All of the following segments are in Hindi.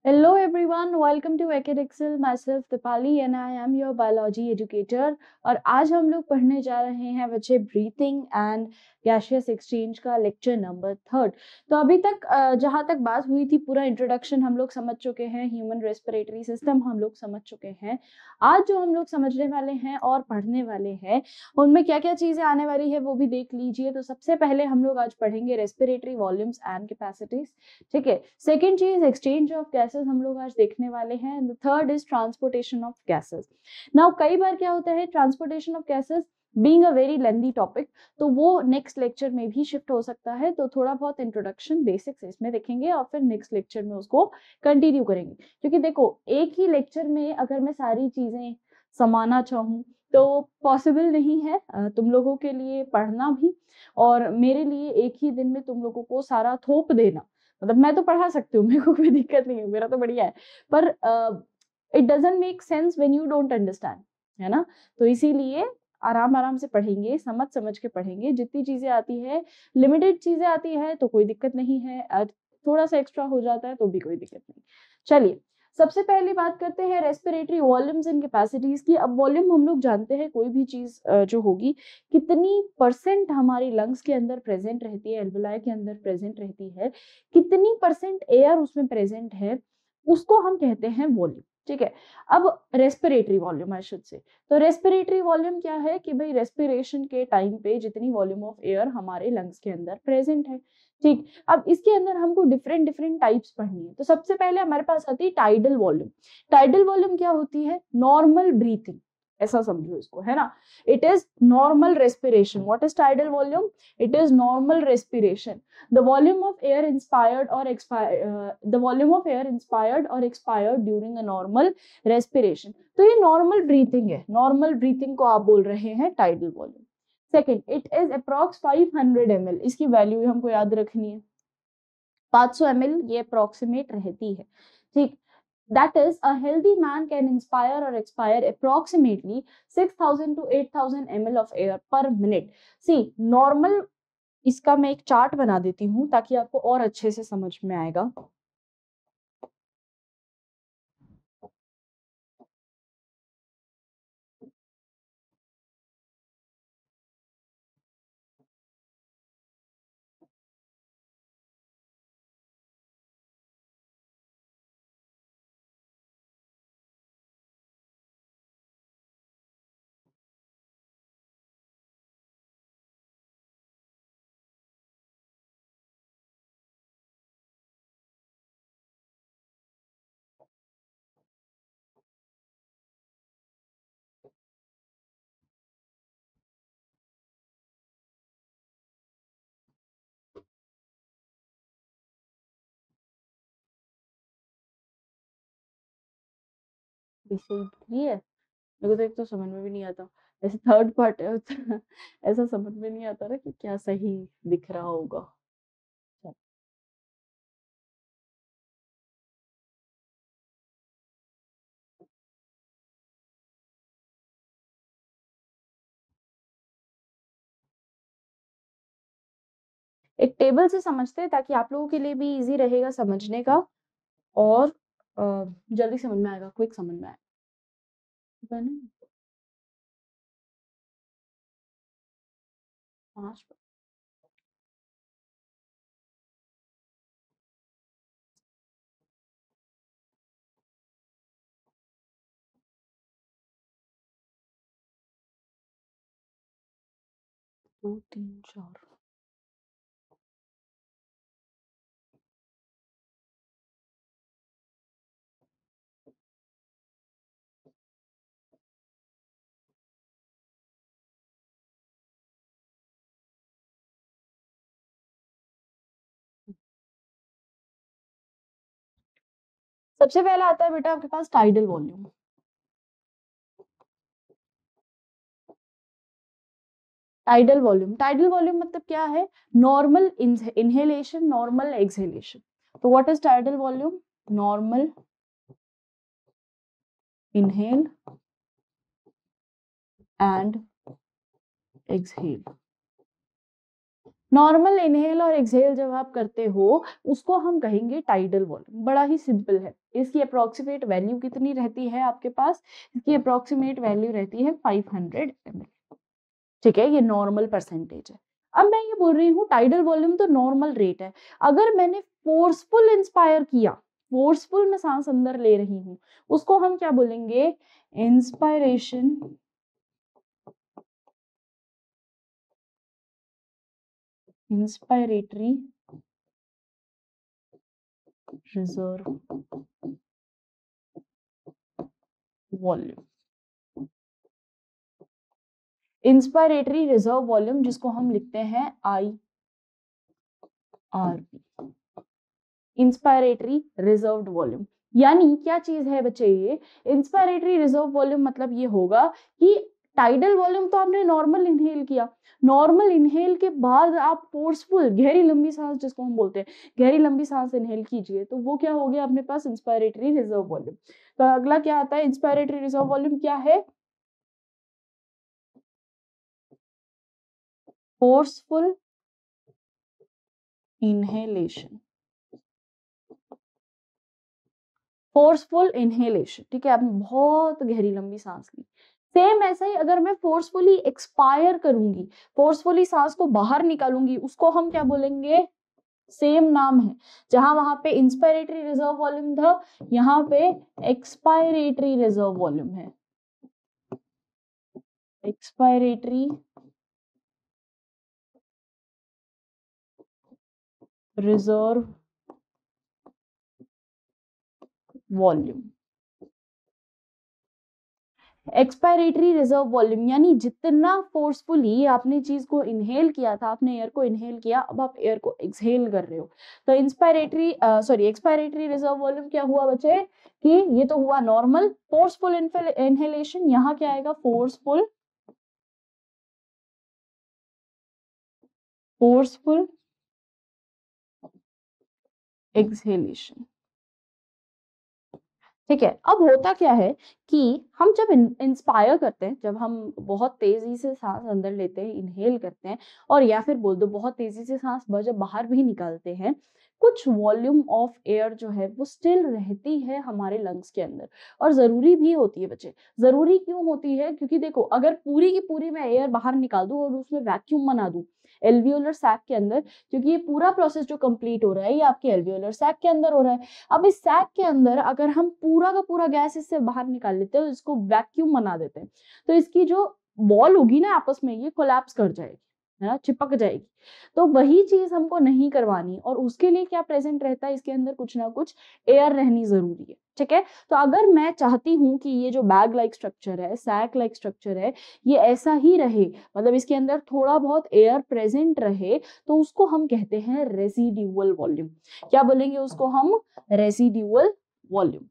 Hello everyone, welcome to Acadexcel. Myself Dipali and I am your biology educator. और आज हम लोग पढ़ने जा रहे हैं बच्चे ब्रीथिंग एंड गैसियस एक्सचेंज का लेक्चर नंबर 3। तो अभी तक जहाँ तक बात हुई थी पूरा इंट्रोडक्शन हम लोग समझ चुके हैं, ह्यूमन रेस्पिरेटरी सिस्टम हम लोग समझ चुके हैं। आज जो हम लोग समझने वाले हैं और पढ़ने वाले हैं उनमें क्या क्या चीजें आने वाली है वो भी देख लीजिए। तो सबसे पहले हम लोग आज पढ़ेंगे रेस्पिरेटरी वॉल्यूम्स एंड कैपेसिटीज, ठीक है। सेकेंड चीज एक्सचेंज ऑफ गैसेस हम लोग आज देखने वाले हैं। The third is transportation of gases. Now कई बार क्या होता है, transportation of gases being a very lengthy topic, तो वो नेक्स्ट लेक्चर में भी शिफ्ट हो सकता है। तो थोड़ा बहुत इंट्रोडक्शन बेसिक्स इसमें देखेंगे और फिर नेक्स्ट लेक्चर में उसको कंटिन्यू करेंगे। क्योंकि देखो, एक ही लेक्चर में अगर मैं सारी चीजें समाना चाहूँ तो पॉसिबल नहीं है तुम लोगों के लिए पढ़ना भी, और मेरे लिए एक ही दिन में तुम लोगों को सारा थोप देना। मतलब मैं तो पढ़ा सकती हूँ, मेरे को कोई दिक्कत नहीं है, मेरा तो बढ़िया है, पर it doesn't make sense when you don't understand, है ना। तो इसीलिए आराम आराम से पढ़ेंगे, समझ समझ के पढ़ेंगे। जितनी चीजें आती है, लिमिटेड चीजें आती है तो कोई दिक्कत नहीं है, थोड़ा सा एक्स्ट्रा हो जाता है तो भी कोई दिक्कत नहीं। चलिए, सबसे पहले बात करते हैं रेस्पिरेटरी वॉल्यूम्स एंड कैपेसिटीज की। अब वॉल्यूम हम लोग जानते हैं, कोई भी चीज जो होगी कितनी परसेंट हमारी लंग्स के अंदर प्रेजेंट रहती है, एल्वेलाई के अंदर प्रेजेंट रहती है, कितनी परसेंट एयर उसमें प्रेजेंट है, उसको हम कहते हैं वॉल्यूम, ठीक है। अब respiratory volume I should say, तो रेस्पिरेटरी वॉल्यूम क्या है कि भाई रेस्पिरेशन के टाइम पे जितनी वॉल्यूम ऑफ एयर हमारे लंग्स के अंदर प्रेजेंट है, ठीक। अब इसके अंदर हमको डिफरेंट डिफरेंट टाइप्स पढ़नी है। तो सबसे पहले हमारे पास आती है टाइडल वॉल्यूम। टाइडल वॉल्यूम क्या होती है? नॉर्मल ब्रीथिंग, ऐसा समझो इसको, है ना। It is normal respiration. What is tidal volume? It is normal respiration. the volume of air inspired or expired the volume of air inspired or expired during a normal respiration। तो ये नॉर्मल ब्रीथिंग है, नॉर्मल ब्रीथिंग को आप बोल रहे हैं tidal volume. Second, it is approx 500 ml। इसकी वैल्यू हमको याद रखनी है, 500 ml ये अप्रोक्सीमेट रहती है, ठीक। That is, a healthy man can inspire or expire approximately 6,000 to 8,000 ml of air per minute। See, normal, इसका मैं एक चार्ट बना देती हूँ ताकि आपको और अच्छे से समझ में आएगा। बेसिकली है, मेरे को तो एक तो समझ में भी नहीं आता, ऐसे थर्ड पार्ट है ऐसा समझ में नहीं आता ना कि क्या सही दिख रहा होगा। एक टेबल से समझते हैं ताकि आप लोगों के लिए भी इजी रहेगा समझने का, और जल्दी समझ में आएगा, क्विक समझ में आएगा ना। पाँच 2 3 4। सबसे पहला आता है बेटा आपके पास tidal volume. Tidal volume, tidal volume मतलब क्या है? Normal inhalation, normal exhalation. तो what is tidal volume? Normal inhale and exhale. Normal inhale और एक्सहेल जब आप करते हो उसको हम कहेंगे टाइडल वॉल्यूम। बड़ा ही सिंपल है। इसकी अप्रोक्सीमेट वैल्यू कितनी रहती है आपके पास? इसकी अप्रोक्सीमेट वैल्यू रहती है 500 ml। ठीक है, ये नॉर्मल परसेंटेज है। अब मैं ये बोल रही हूँ टाइडल वॉल्यूम तो नॉर्मल रेट है। अगर मैंने फोर्सफुल इंस्पायर किया, फोर्सफुल में सांस अंदर ले रही हूँ, उसको हम क्या बोलेंगे? Inspiration inspiratory reserve volume. Inspiratory reserve volume जिसको हम लिखते हैं IRV, इंस्पायरेटरी रिजर्व्ड वॉल्यूम। यानी क्या चीज है बच्चे ये? इंस्पायरेटरी रिजर्व वॉल्यूम मतलब ये होगा कि टाइडल वॉल्यूम तो आपने नॉर्मल इनहेल किया, नॉर्मल इनहेल के बाद आप फोर्सफुल गहरी लंबी सांस जिसको हम बोलते हैं, गहरी लंबी सांस इनहेल कीजिए, तो वो क्या हो गया अपने पास? Inspiratory reserve volume. तो अगला क्या आता है? इंस्पायरेटरी रिजर्व वॉल्यूम क्या है? Forceful inhalation, forceful inhalation. ठीक है, आपने बहुत गहरी लंबी सांस ली। सेम ऐसा ही अगर मैं फोर्सफुली एक्सपायर करूंगी, फोर्सफुली सांस को बाहर निकालूंगी, उसको हम क्या बोलेंगे? सेम नाम है। जहां वहां पे इंस्पायरेटरी रिजर्व वॉल्यूम था, यहाँ पे एक्सपायरेटरी रिजर्व वॉल्यूम है। Expiratory reserve volume. Expiratory reserve volume यानी जितना फोर्सफुली आपने चीज को इनहेल किया था, आपने एयर को इनहेल किया, अब आप एयर को एक्सहेल कर रहे हो, तो इंस्पायरेटरी एक्सपायरेटरी रिजर्व वॉल्यूम क्या हुआ बच्चे? कि ये तो हुआ नॉर्मल फोर्सफुल इनहेलेशन, यहाँ क्या आएगा? Forceful exhalation. ठीक है, अब होता क्या है कि हम जब इंस्पायर करते हैं, जब हम बहुत तेजी से सांस अंदर लेते हैं, इनहेल करते हैं, और या फिर बोल दो बहुत तेजी से सांस जब बाहर भी निकालते हैं, कुछ वॉल्यूम ऑफ एयर जो है वो स्टिल रहती है हमारे लंग्स के अंदर, और जरूरी भी होती है बच्चे। जरूरी क्यों होती है? क्योंकि देखो, अगर पूरी की पूरी मैं एयर बाहर निकाल दूं और उसमें वैक्यूम बना दूं एल्वियोलर सैक के अंदर, क्योंकि ये पूरा प्रोसेस जो कंप्लीट हो रहा है ये आपके एल्वियोलर सैक के अंदर हो रहा है। अब इस सैक के अंदर अगर हम पूरा का पूरा गैस इससे बाहर निकाल लेते हैं, इसको वैक्यूम बना देते हैं, तो इसकी जो वॉल होगी ना आपस में, ये कोलैप्स कर जाएगी, है ना, चिपक जाएगी। तो वही चीज हमको नहीं करवानी, और उसके लिए क्या प्रेजेंट रहता है इसके अंदर? कुछ ना कुछ एयर रहनी जरूरी है। ठीक है, तो अगर मैं चाहती हूँ कि ये जो बैग लाइक स्ट्रक्चर है, सैक लाइक स्ट्रक्चर है, ये ऐसा ही रहे, मतलब इसके अंदर थोड़ा बहुत एयर प्रेजेंट रहे, तो उसको हम कहते हैं रेसिड्यूअल वॉल्यूम। क्या बोलेंगे उसको हम? Residual volume.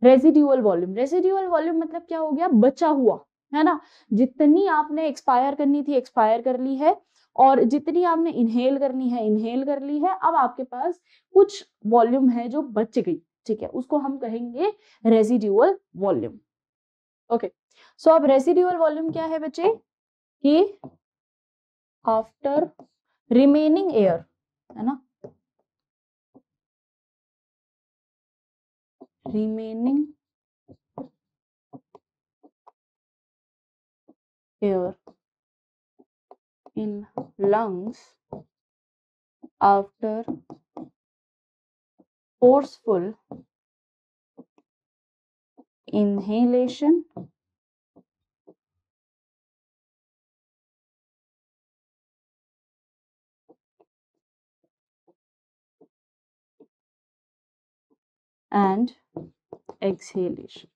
रेसिड्यूअल वॉल्यूम मतलब क्या हो गया? बचा हुआ, है ना। जितनी आपने एक्सपायर करनी थी एक्सपायर कर ली है, और जितनी आपने इनहेल करनी है इनहेल कर ली है। अब आपके पास कुछ वॉल्यूम है जो बच गई, ठीक है, उसको हम कहेंगे रेसिड्यूअल वॉल्यूम। ओके, सो अब रेसिड्यूअल वॉल्यूम क्या है बच्चे? कि आफ्टर रिमेनिंग एयर, है ना, remaining air in lungs after forceful inhalation and exhalation।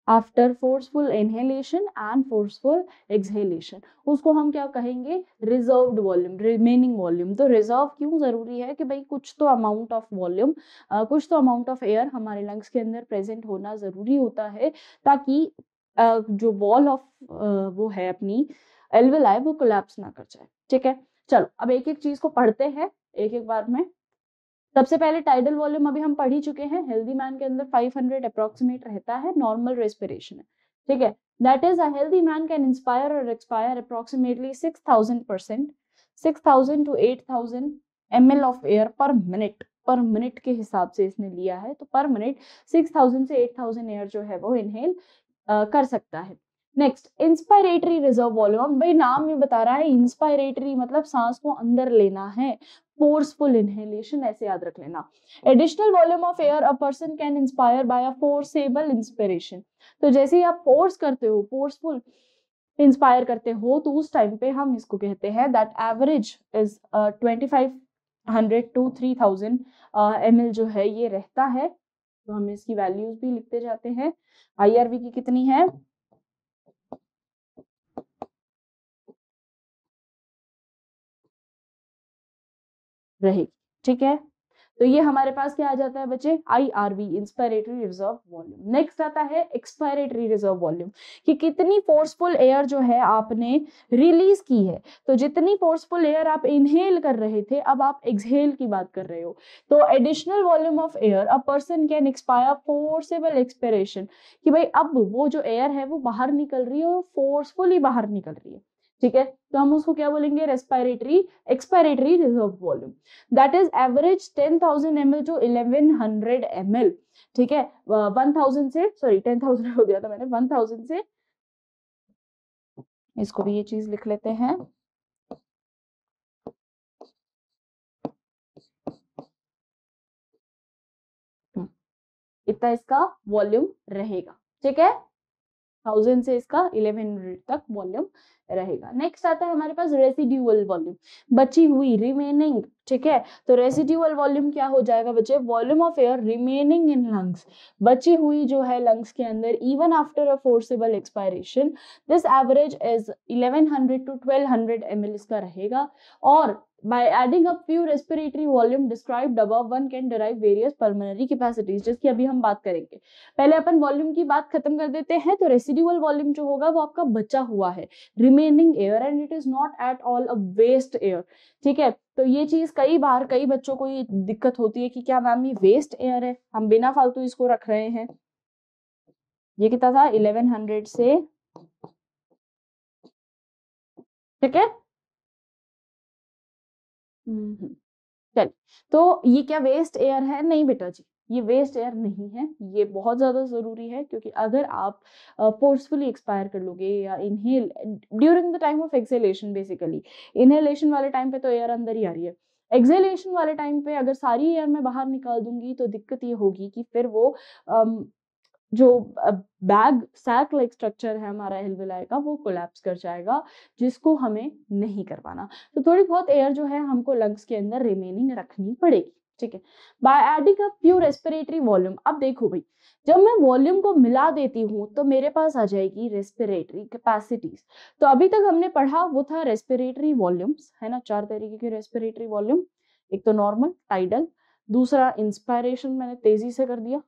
After forceful inhalation and forceful exhalation, उसको हम क्या कहेंगे? Reserved volume, remaining volume. तो रिजर्व क्यों जरूरी है? कि भाई कुछ तो अमाउंट ऑफ वॉल्यूम, कुछ तो अमाउंट ऑफ एयर हमारे लंग्स के अंदर प्रेजेंट होना जरूरी होता है, ताकि जो वॉल ऑफ वो है अपनी एल्वेलाई वो कोलैप्स ना कर जाए। ठीक है, चलो अब एक एक चीज को पढ़ते हैं एक एक बार में। सबसे पहले टाइडल वॉल्यूम अभी हम पढ़ ही चुके हैं, हेल्दी मैन के अंदर 500 अप्रोक्सीमेट रहता है, नॉर्मल रेस्पिरेशन है। ठीक है, that is a healthy man can inspire और expire approximately 6000% 6000 to 8000 ml of air per minute के हिसाब से इसने लिया है, तो पर मिनट 6000 से 8000 एयर जो है वो इनहेल कर सकता है। नेक्स्ट, इंस्पायरेटरी रिजर्व वॉल्यूम, भाई नाम में बता रहा है इंस्पायरेटरी मतलब सांस को अंदर लेना है, फोर्सफुल इनहेलेशन, ऐसे याद रख लेना। Additional volume of air a person can inspire by a forcible inspiration, तो जैसे ही आप फोर्स करते हो, फोर्सफुल इंस्पायर करते हो, तो उस टाइम पे हम इसको कहते हैं that average is 2500 to 3000 ml जो है ये रहता है। तो हम इसकी वैल्यूज भी लिखते जाते हैं। आईआरवी की कितनी है, रहेगी। ठीक है, तो ये हमारे पास क्या आ जाता है बच्चे, IRV, inspiratory reserve volume. Next आता है एक्सपायरेटरी रिजर्व वॉल्यूम, कि कितनी फोर्सफुल एयर जो है आपने रिलीज की है। तो जितनी फोर्सफुल एयर आप इनहेल कर रहे थे, अब आप एक्सहेल की बात कर रहे हो। तो additional volume of air a person can expire forcible expiration, कि भाई अब वो जो एयर है वो बाहर निकल रही है और फोर्सफुली बाहर निकल रही है। ठीक है, तो हम उसको क्या बोलेंगे, respiratory expiratory reserve volume. That is average 10,000 ml to 1100 ml। ठीक है, 1000 से, सॉरी 10,000 हो गया था मैंने, 1000 से, इसको भी ये चीज लिख लेते हैं, इतना इसका वॉल्यूम रहेगा। ठीक है, 1000 से इसका 1100 तक वॉल्यूम रहेगा। नेक्स्ट आता है हमारे पास रेसिड्यूअल वॉल्यूम, बची हुई, रिमेनिंग। ठीक है, तो रेसिड्यूअल वॉल्यूम क्या हो जाएगा बच्चे, volume of air remaining in lungs, बची हुई जो है लंग्स के अंदर even after a forcible expiration, this average is 1100 to 1200 ml इसका रहेगा। और by adding up few respiratory volume described above one can derive various pulmonary capacities, जिसकी अभी हम बात करेंगे। पहले अपन वॉल्यूम की बात खत्म कर देते हैं। तो रेसिडुअल वॉल्यूम जो होगा वो आपका बचा हुआ है, remaining air, and it is not at all a waste air. ठीक है, तो ये चीज कई बार कई बच्चों को ये दिक्कत होती है कि क्या मैम ये वेस्ट एयर है, हम बिना फालतू इसको रख रहे हैं। ये कितना था, 1100 से, ठीक है। चल, तो ये क्या वेस्ट एयर है, नहीं बेटा जी, ये वेस्ट एयर नहीं है। ये बहुत ज्यादा जरूरी है, क्योंकि अगर आप फोर्सफुली एक्सपायर कर लोगे या inhale during the time of acceleration, basically inhalation वाले टाइम पे तो एयर अंदर ही आ रही है, एक्सेलेशन वाले टाइम पे अगर सारी एयर मैं बाहर निकाल दूंगी तो दिक्कत ये होगी कि फिर वो जो बैग सैक लाइक स्ट्रक्चर है हमारा एल्वेलाई का, वो कोलैप्स कर जाएगा, जिसको हमें नहीं करवाना। तो थोड़ी बहुत एयर जो है हमको लंग्स के अंदर रिमेनिंग रखनी पड़ेगी। ठीक है, by adding a pure respiratory volume, अब देखो भाई, जब मैं वॉल्यूम को मिला देती हूँ तो मेरे पास आ जाएगी रेस्पिरेटरी कैपेसिटीज। तो अभी तक हमने पढ़ा वो था रेस्पिरेटरी वॉल्यूम्स, है ना, 4 तरीके के रेस्पिरेटरी वॉल्यूम। एक तो नॉर्मल टाइडल, दूसरा इंस्पायरेशन मैंने तेजी से कर दिया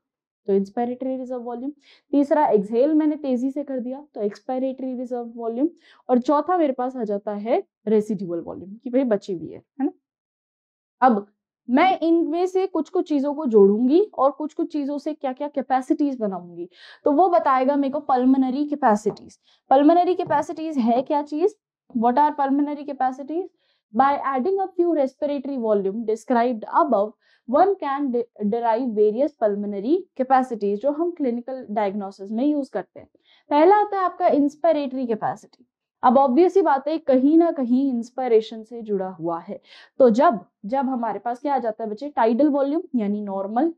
तो इंस्पायरेटरी रिजर्व वॉल्यूम, तीसरा एक्सहेल मैंने तेजी से कर दिया तो एक्सपायरेटरी रिजर्व वॉल्यूम, और चौथा मेरे पास आ जाता है रेसिडुअल वॉल्यूम, कि भाई बची हुई है ना। अब मैं इनमें से कुछ कुछ चीजों को जोड़ूंगी और कुछ कुछ चीजों से क्या क्या कैपेसिटीज बनाऊंगी, तो वो बताएगा मेरे को पल्मोनरी कैपेसिटीज। पल्मोनरी कैपेसिटीज है क्या चीज, what are pulmonary capacities, by adding a few respiratory volume described above one can derive various pulmonary capacities, जो हम क्लिनिकल डायग्नोसिस में यूज करते हैं। पहला आता है आपका इंस्पायरेटरी कैपेसिटी। अब ऑब्वियस ही बात है, कहीं ना कहीं इंस्पायरेशन से जुड़ा हुआ है। तो जब जब हमारे पास क्या आ जाता है बच्चे, टाइडल वॉल्यूम यानी नॉर्मल,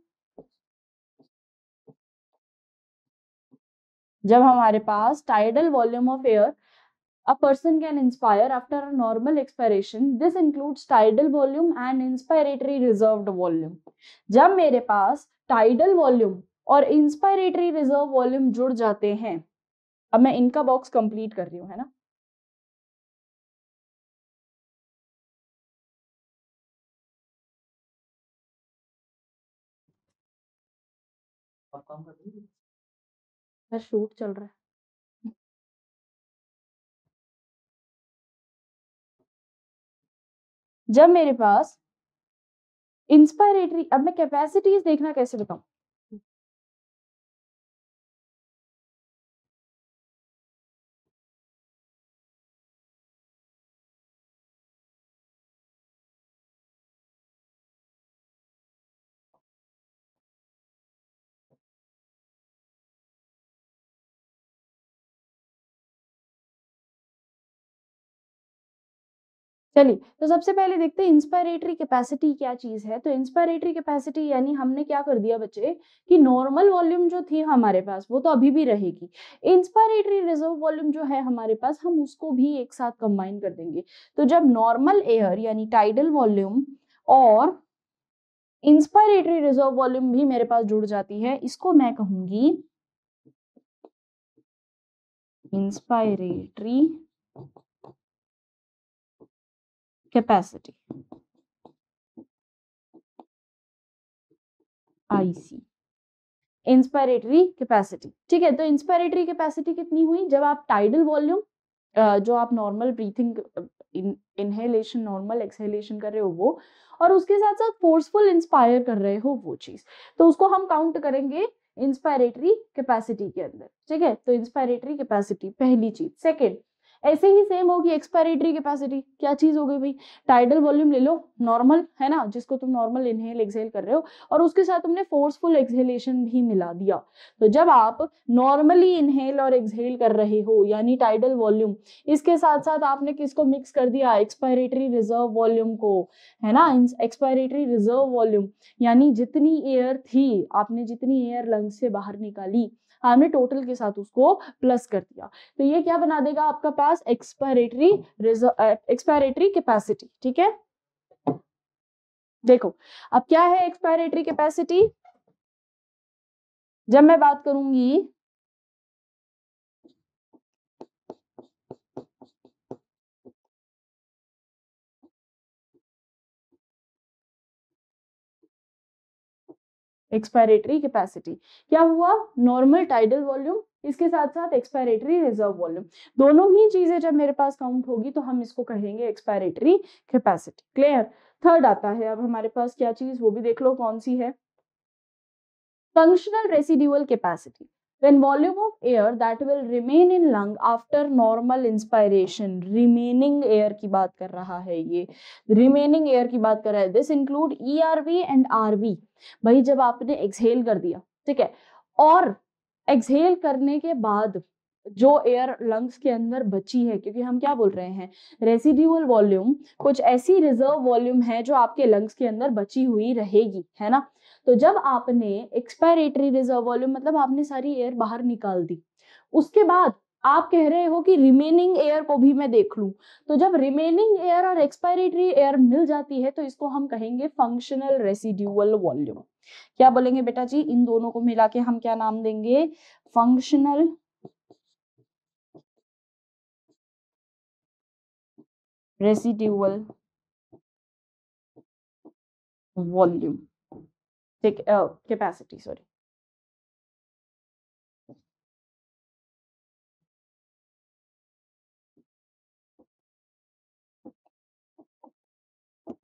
जब हमारे पास tidal volume of air a person can inspire after a normal expiration, this includes tidal volume and inspiratory reserved volume। जब मेरे पास टाइडल वॉल्यूम और इंस्पायरेटरी रिजर्व वॉल्यूम जुड़ जाते हैं, अब मैं इनका बॉक्स कंप्लीट कर रही हूँ, है ना। शूट चल रहा है। जब मेरे पास इंस्पायरेटरी, अब मैं कैपेसिटीज देखना कैसे बताऊं, चलिए तो सबसे पहले देखते हैं इंस्पायरेटरी कैपेसिटी क्या चीज है। तो इंस्पायरेटरी कैपेसिटी यानी हमने क्या कर दिया बच्चे कि नॉर्मल वॉल्यूम जो थी हमारे पास वो तो अभी भी रहेगी, इंस्पायरेटरी रिजर्व वॉल्यूम जो है हमारे पास हम उसको भी एक साथ कंबाइन कर देंगे। तो जब नॉर्मल एयर यानी टाइडल वॉल्यूम और इंस्पायरेटरी रिजर्व वॉल्यूम भी मेरे पास जुड़ जाती है, इसको मैं कहूंगी inspiratory capacity, IC, inspiratory capacity. ठीक है, तो इंस्पायरेटरी कैपेसिटी कितनी हुई जब आप टाइडल वॉल्यूम जो आप normal breathing inhalation normal exhalation कर रहे हो वो, और उसके साथ साथ फोर्सफुल इंस्पायर कर रहे हो वो चीज, तो उसको हम काउंट करेंगे इंस्पायरेटरी कैपेसिटी के अंदर। ठीक है, तो इंस्पायरेटरी कैपेसिटी पहली चीज। सेकेंड, ऐसे ही सेम होगी एक्सपायरेटरी कैपेसिटी, क्या चीज हो गई भाई, टाइडल वॉल्यूम ले लो नॉर्मल है ना, जिसको तुम नॉर्मल इनहेल एक्सहेल कर रहे हो, और उसके साथ तुमने फोर्सफुल एक्सहेलेशन भी मिला दिया। तो जब आप नॉर्मली इनहेल और एक्सहेल कर रहे हो यानी टाइडल वॉल्यूम, इसके साथ साथ आपने किसको मिक्स कर दिया, एक्सपायरेटरी रिजर्व वॉल्यूम को, है ना। एक्सपायरेटरी रिजर्व वॉल्यूम यानी जितनी एयर थी, आपने जितनी एयर लंग्स से बाहर निकाली, हमने टोटल के साथ उसको प्लस कर दिया, तो ये क्या बना देगा आपका पास एक्सपायरेटरी एक्सपायरेटरी कैपेसिटी। ठीक है, देखो अब क्या है एक्सपायरेटरी कैपेसिटी, जब मैं बात करूंगी एक्सपायरेटरी कैपेसिटी, क्या हुआ, नॉर्मल टाइडल वॉल्यूम इसके साथ साथ एक्सपायरेटरी रिजर्व वॉल्यूम, दोनों ही चीजें जब मेरे पास काउंट होगी तो हम इसको कहेंगे एक्सपायरेटरी कैपेसिटी। क्लियर। थर्ड आता है अब हमारे पास क्या चीज, वो भी देख लो कौन सी है, functional residual capacity, when volume of air that will remain in lung after normal inspiration, remaining air की बात कर रहा है ये, remaining air की बात कर रहा है, this include ERV and RV। भाई जब आपने एक्सहेल कर दिया, ठीक है, और एक्सहेल करने के बाद जो एयर लंग्स के अंदर बची है, क्योंकि हम क्या बोल रहे हैं, रेसिड्यूअल वॉल्यूम, कुछ ऐसी रिजर्व वॉल्यूम है जो आपके लंग्स के अंदर बची हुई रहेगी, है ना। तो जब आपने एक्सपायरेटरी रिजर्व वॉल्यूम मतलब आपने सारी एयर बाहर निकाल दी, उसके बाद आप कह रहे हो कि रिमेनिंग एयर को भी मैं देख लूं, तो जब रिमेनिंग एयर और एक्सपायरेटरी एयर मिल जाती है तो इसको हम कहेंगे फंक्शनल रेसिड्यूअल वॉल्यूम। क्या बोलेंगे बेटा जी, इन दोनों को मिला के हम क्या नाम देंगे, functional residual volume, capacity sorry.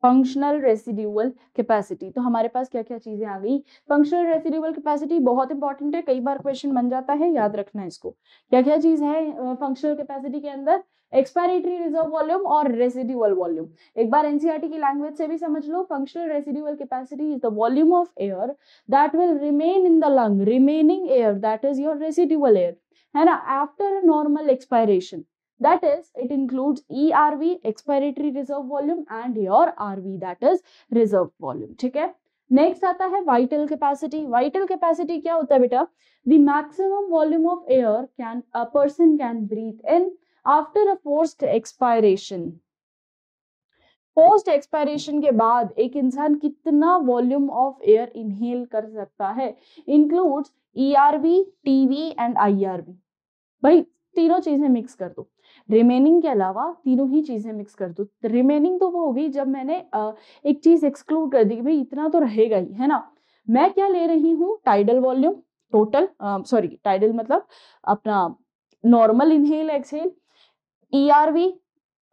Functional residual capacity, तो हमारे पास क्या क्या चीजें आ गई, फंक्शनल रेसिड्यूअल कैपेसिटी बहुत इंपॉर्टेंट है, कई बार क्वेश्चन बन जाता है, याद रखना है इसको। क्या क्या चीज है फंक्शनल कैपेसिटी के अंदर, एक्सपायरेटरी रिजर्व वॉल्यूम और रेसिड्यूअल वॉल्यूम। एक बार एनसीईआरटी की लैंग्वेज से भी समझ लो, functional residual capacity is the volume of air that will remain in the lung, remaining air that is your residual air, है ना, after normal expiration. That is, it includes ERV, expiratory reserve volume, and your RV, that is reserve volume. ठीक है, नेक्स्ट आता है वाइटल कैपेसिटी। वाइटल कैपेसिटी क्या होता है बेटा, the maximum volume of air can a person can breathe in after a forced expiration. Post expiration के बाद एक इंसान कितना वॉल्यूम ऑफ एयर इनहेल कर सकता है, includes ERV, TV and IRV। भाई तीनों चीजें मिक्स कर दो, रिमेनिंग के अलावा तीनों ही चीजें मिक्स कर दो। रिमेनिंग तो वो होगी जब मैंने एक चीज एक्सक्लूड कर दी कि भाई इतना तो रहेगा ही, है ना। मैं क्या ले रही हूँ, tidal volume total, sorry tidal मतलब अपना normal inhale exhale, ERV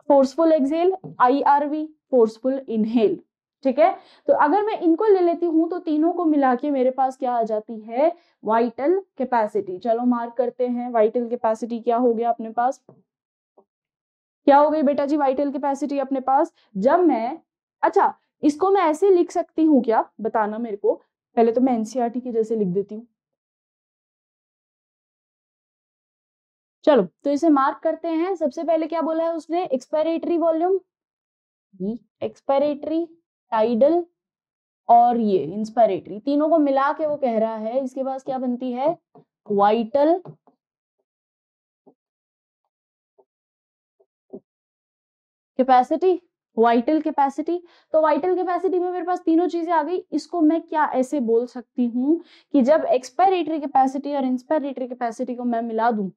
forceful exhale, IRV forceful inhale. ठीक है, तो अगर मैं इनको ले लेती हूं तो तीनों को मिला के मेरे पास क्या आ जाती है, वाइटल कैपेसिटी। चलो मार्क करते हैं, वाइटल कैपेसिटी क्या हो गया अपने पास, क्या हो गई बेटा जी वाइटल कैपेसिटी अपने पास। जब मैं, अच्छा इसको मैं ऐसे लिख सकती हूँ क्या, बताना मेरे को, पहले तो मैं एनसीईआरटी के जैसे लिख देती हूँ। चलो तो इसे मार्क करते हैं। सबसे पहले क्या बोला है उसने, एक्सपायरेटरी वॉल्यूम, एक्सपायरेटरी, टाइडल और ये इंस्पायरेटरी, तीनों को मिला के वो कह रहा है इसके पास क्या बनती है, वाइटल कैपेसिटी, वाइटल कैपेसिटी। तो वाइटल कैपेसिटी में मेरे पास तीनों चीजें आ गई। इसको मैं क्या ऐसे बोल सकती हूँ कि जब एक्सपायरेटरी कैपेसिटी और इंस्पायरेटरी कैपेसिटी को मैं मिला दूं,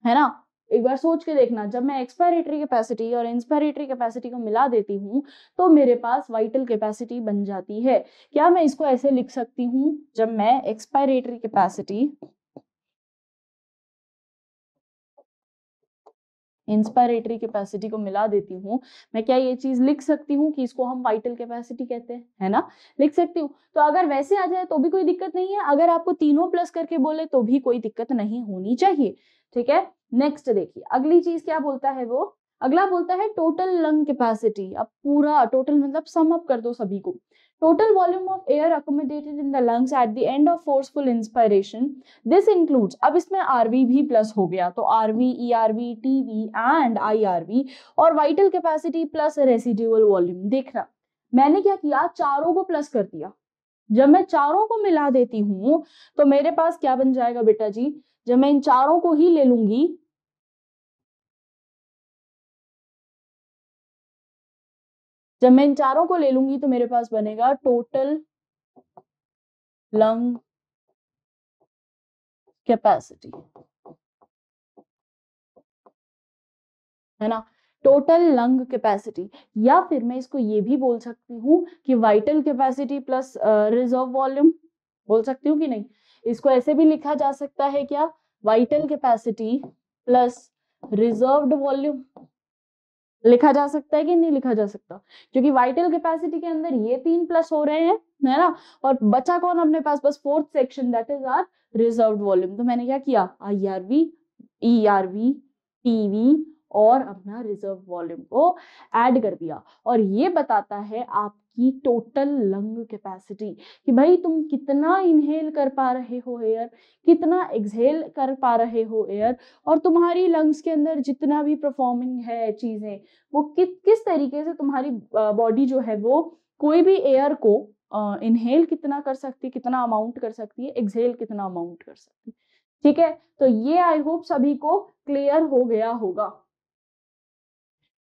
है ना, एक बार सोच के देखना, जब मैं एक्सपायरेटरी कैपेसिटी और इंस्पायरेटरी कैपेसिटी को मिला देती हूँ तो मेरे पास वाइटल कैपेसिटी बन जाती है। क्या मैं इसको ऐसे लिख सकती हूँ, जब मैं एक्सपायरेटरी कैपेसिटी इंस्पायरेटरी कैपेसिटी को मिला देती हूँ, मैं क्या ये चीज लिख सकती हूँ कि इसको हम वाइटल कैपेसिटी कहते हैं, है ना, लिख सकती हूँ। तो अगर वैसे आ जाए तो भी कोई दिक्कत नहीं है, अगर आपको तीनों प्लस करके बोले तो भी कोई दिक्कत नहीं होनी चाहिए। ठीक है, नेक्स्ट देखिए अगली चीज क्या बोलता है वो, अगला बोलता है टोटल लंग कैपेसिटी। अब पूरा टोटल मतलब सम अप कर दो सभी को, total volume of air accommodated in the lungs at the end of forceful inspiration, this includes, अब इसमें आरवी भी प्लस हो गया, तो RV, ERV, TV and IRV, और vital capacity plus residual volume. देखना मैंने क्या किया, चारों को प्लस कर दिया। जब मैं चारों को मिला देती हूं तो मेरे पास क्या बन जाएगा बेटा जी, जब मैं इन चारों को ही ले लूंगी, जब मैं इन चारों को ले लूंगी तो मेरे पास बनेगा टोटल लंग कैपेसिटी, है ना, टोटल लंग कैपेसिटी। या फिर मैं इसको ये भी बोल सकती हूँ कि vital capacity plus reserve volume, बोल सकती हूँ कि नहीं, इसको ऐसे भी लिखा जा सकता है क्या, vital capacity plus reserved volume, लिखा जा सकता है कि नहीं लिखा जा सकता, क्योंकि वाइटल कैपेसिटी के अंदर ये तीन प्लस हो रहे हैं, है ना, और बचा कौन अपने पास, बस fourth section that is are reserved volume. तो मैंने क्या किया, IRV, ERV, टीवी और अपना रिजर्व वॉल्यूम को ऐड कर दिया, और ये बताता है आपकी टोटल लंग कैपेसिटी कि भाई तुम कितना इनहेल कर पा रहे हो एयर, कितना एक्सहेल कर पा रहे हो एयर, और तुम्हारी लंग्स के अंदर जितना भी परफॉर्मिंग है चीजें, वो किस तरीके से तुम्हारी बॉडी जो है वो कोई भी एयर को इनहेल कितना कर सकती है, कितना अमाउंट कर सकती है, एक्सहेल कितना अमाउंट कर सकती है। ठीक है, तो ये आई होप सभी को क्लियर हो गया होगा,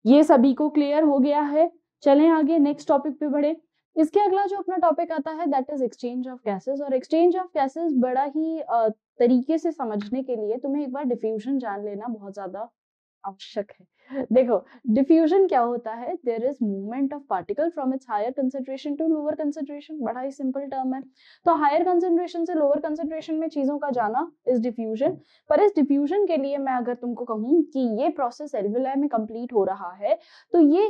ये सभी को क्लियर हो गया है। चलें आगे नेक्स्ट टॉपिक पे बढ़े। इसके अगला जो अपना टॉपिक आता है that is exchange of gases, और एक्सचेंज ऑफ गैसेस बड़ा ही तरीके से समझने के लिए तुम्हें एक बार डिफ्यूजन जान लेना बहुत ज्यादा आवश्यक है। देखो डिफ्यूजन क्या होता है, there is movement of particle from its higher concentration to lower concentration, बड़ा ही सिंपल टर्म है। तो हायर कंसेंट्रेशन से लोअर कंसेंट्रेशन में चीजों का जाना इज डिफ्यूजन। पर इस डिफ्यूजन के लिए मैं अगर तुमको कहूँ कि ये प्रोसेस एल्वियोलाई में कंप्लीट हो रहा है, तो ये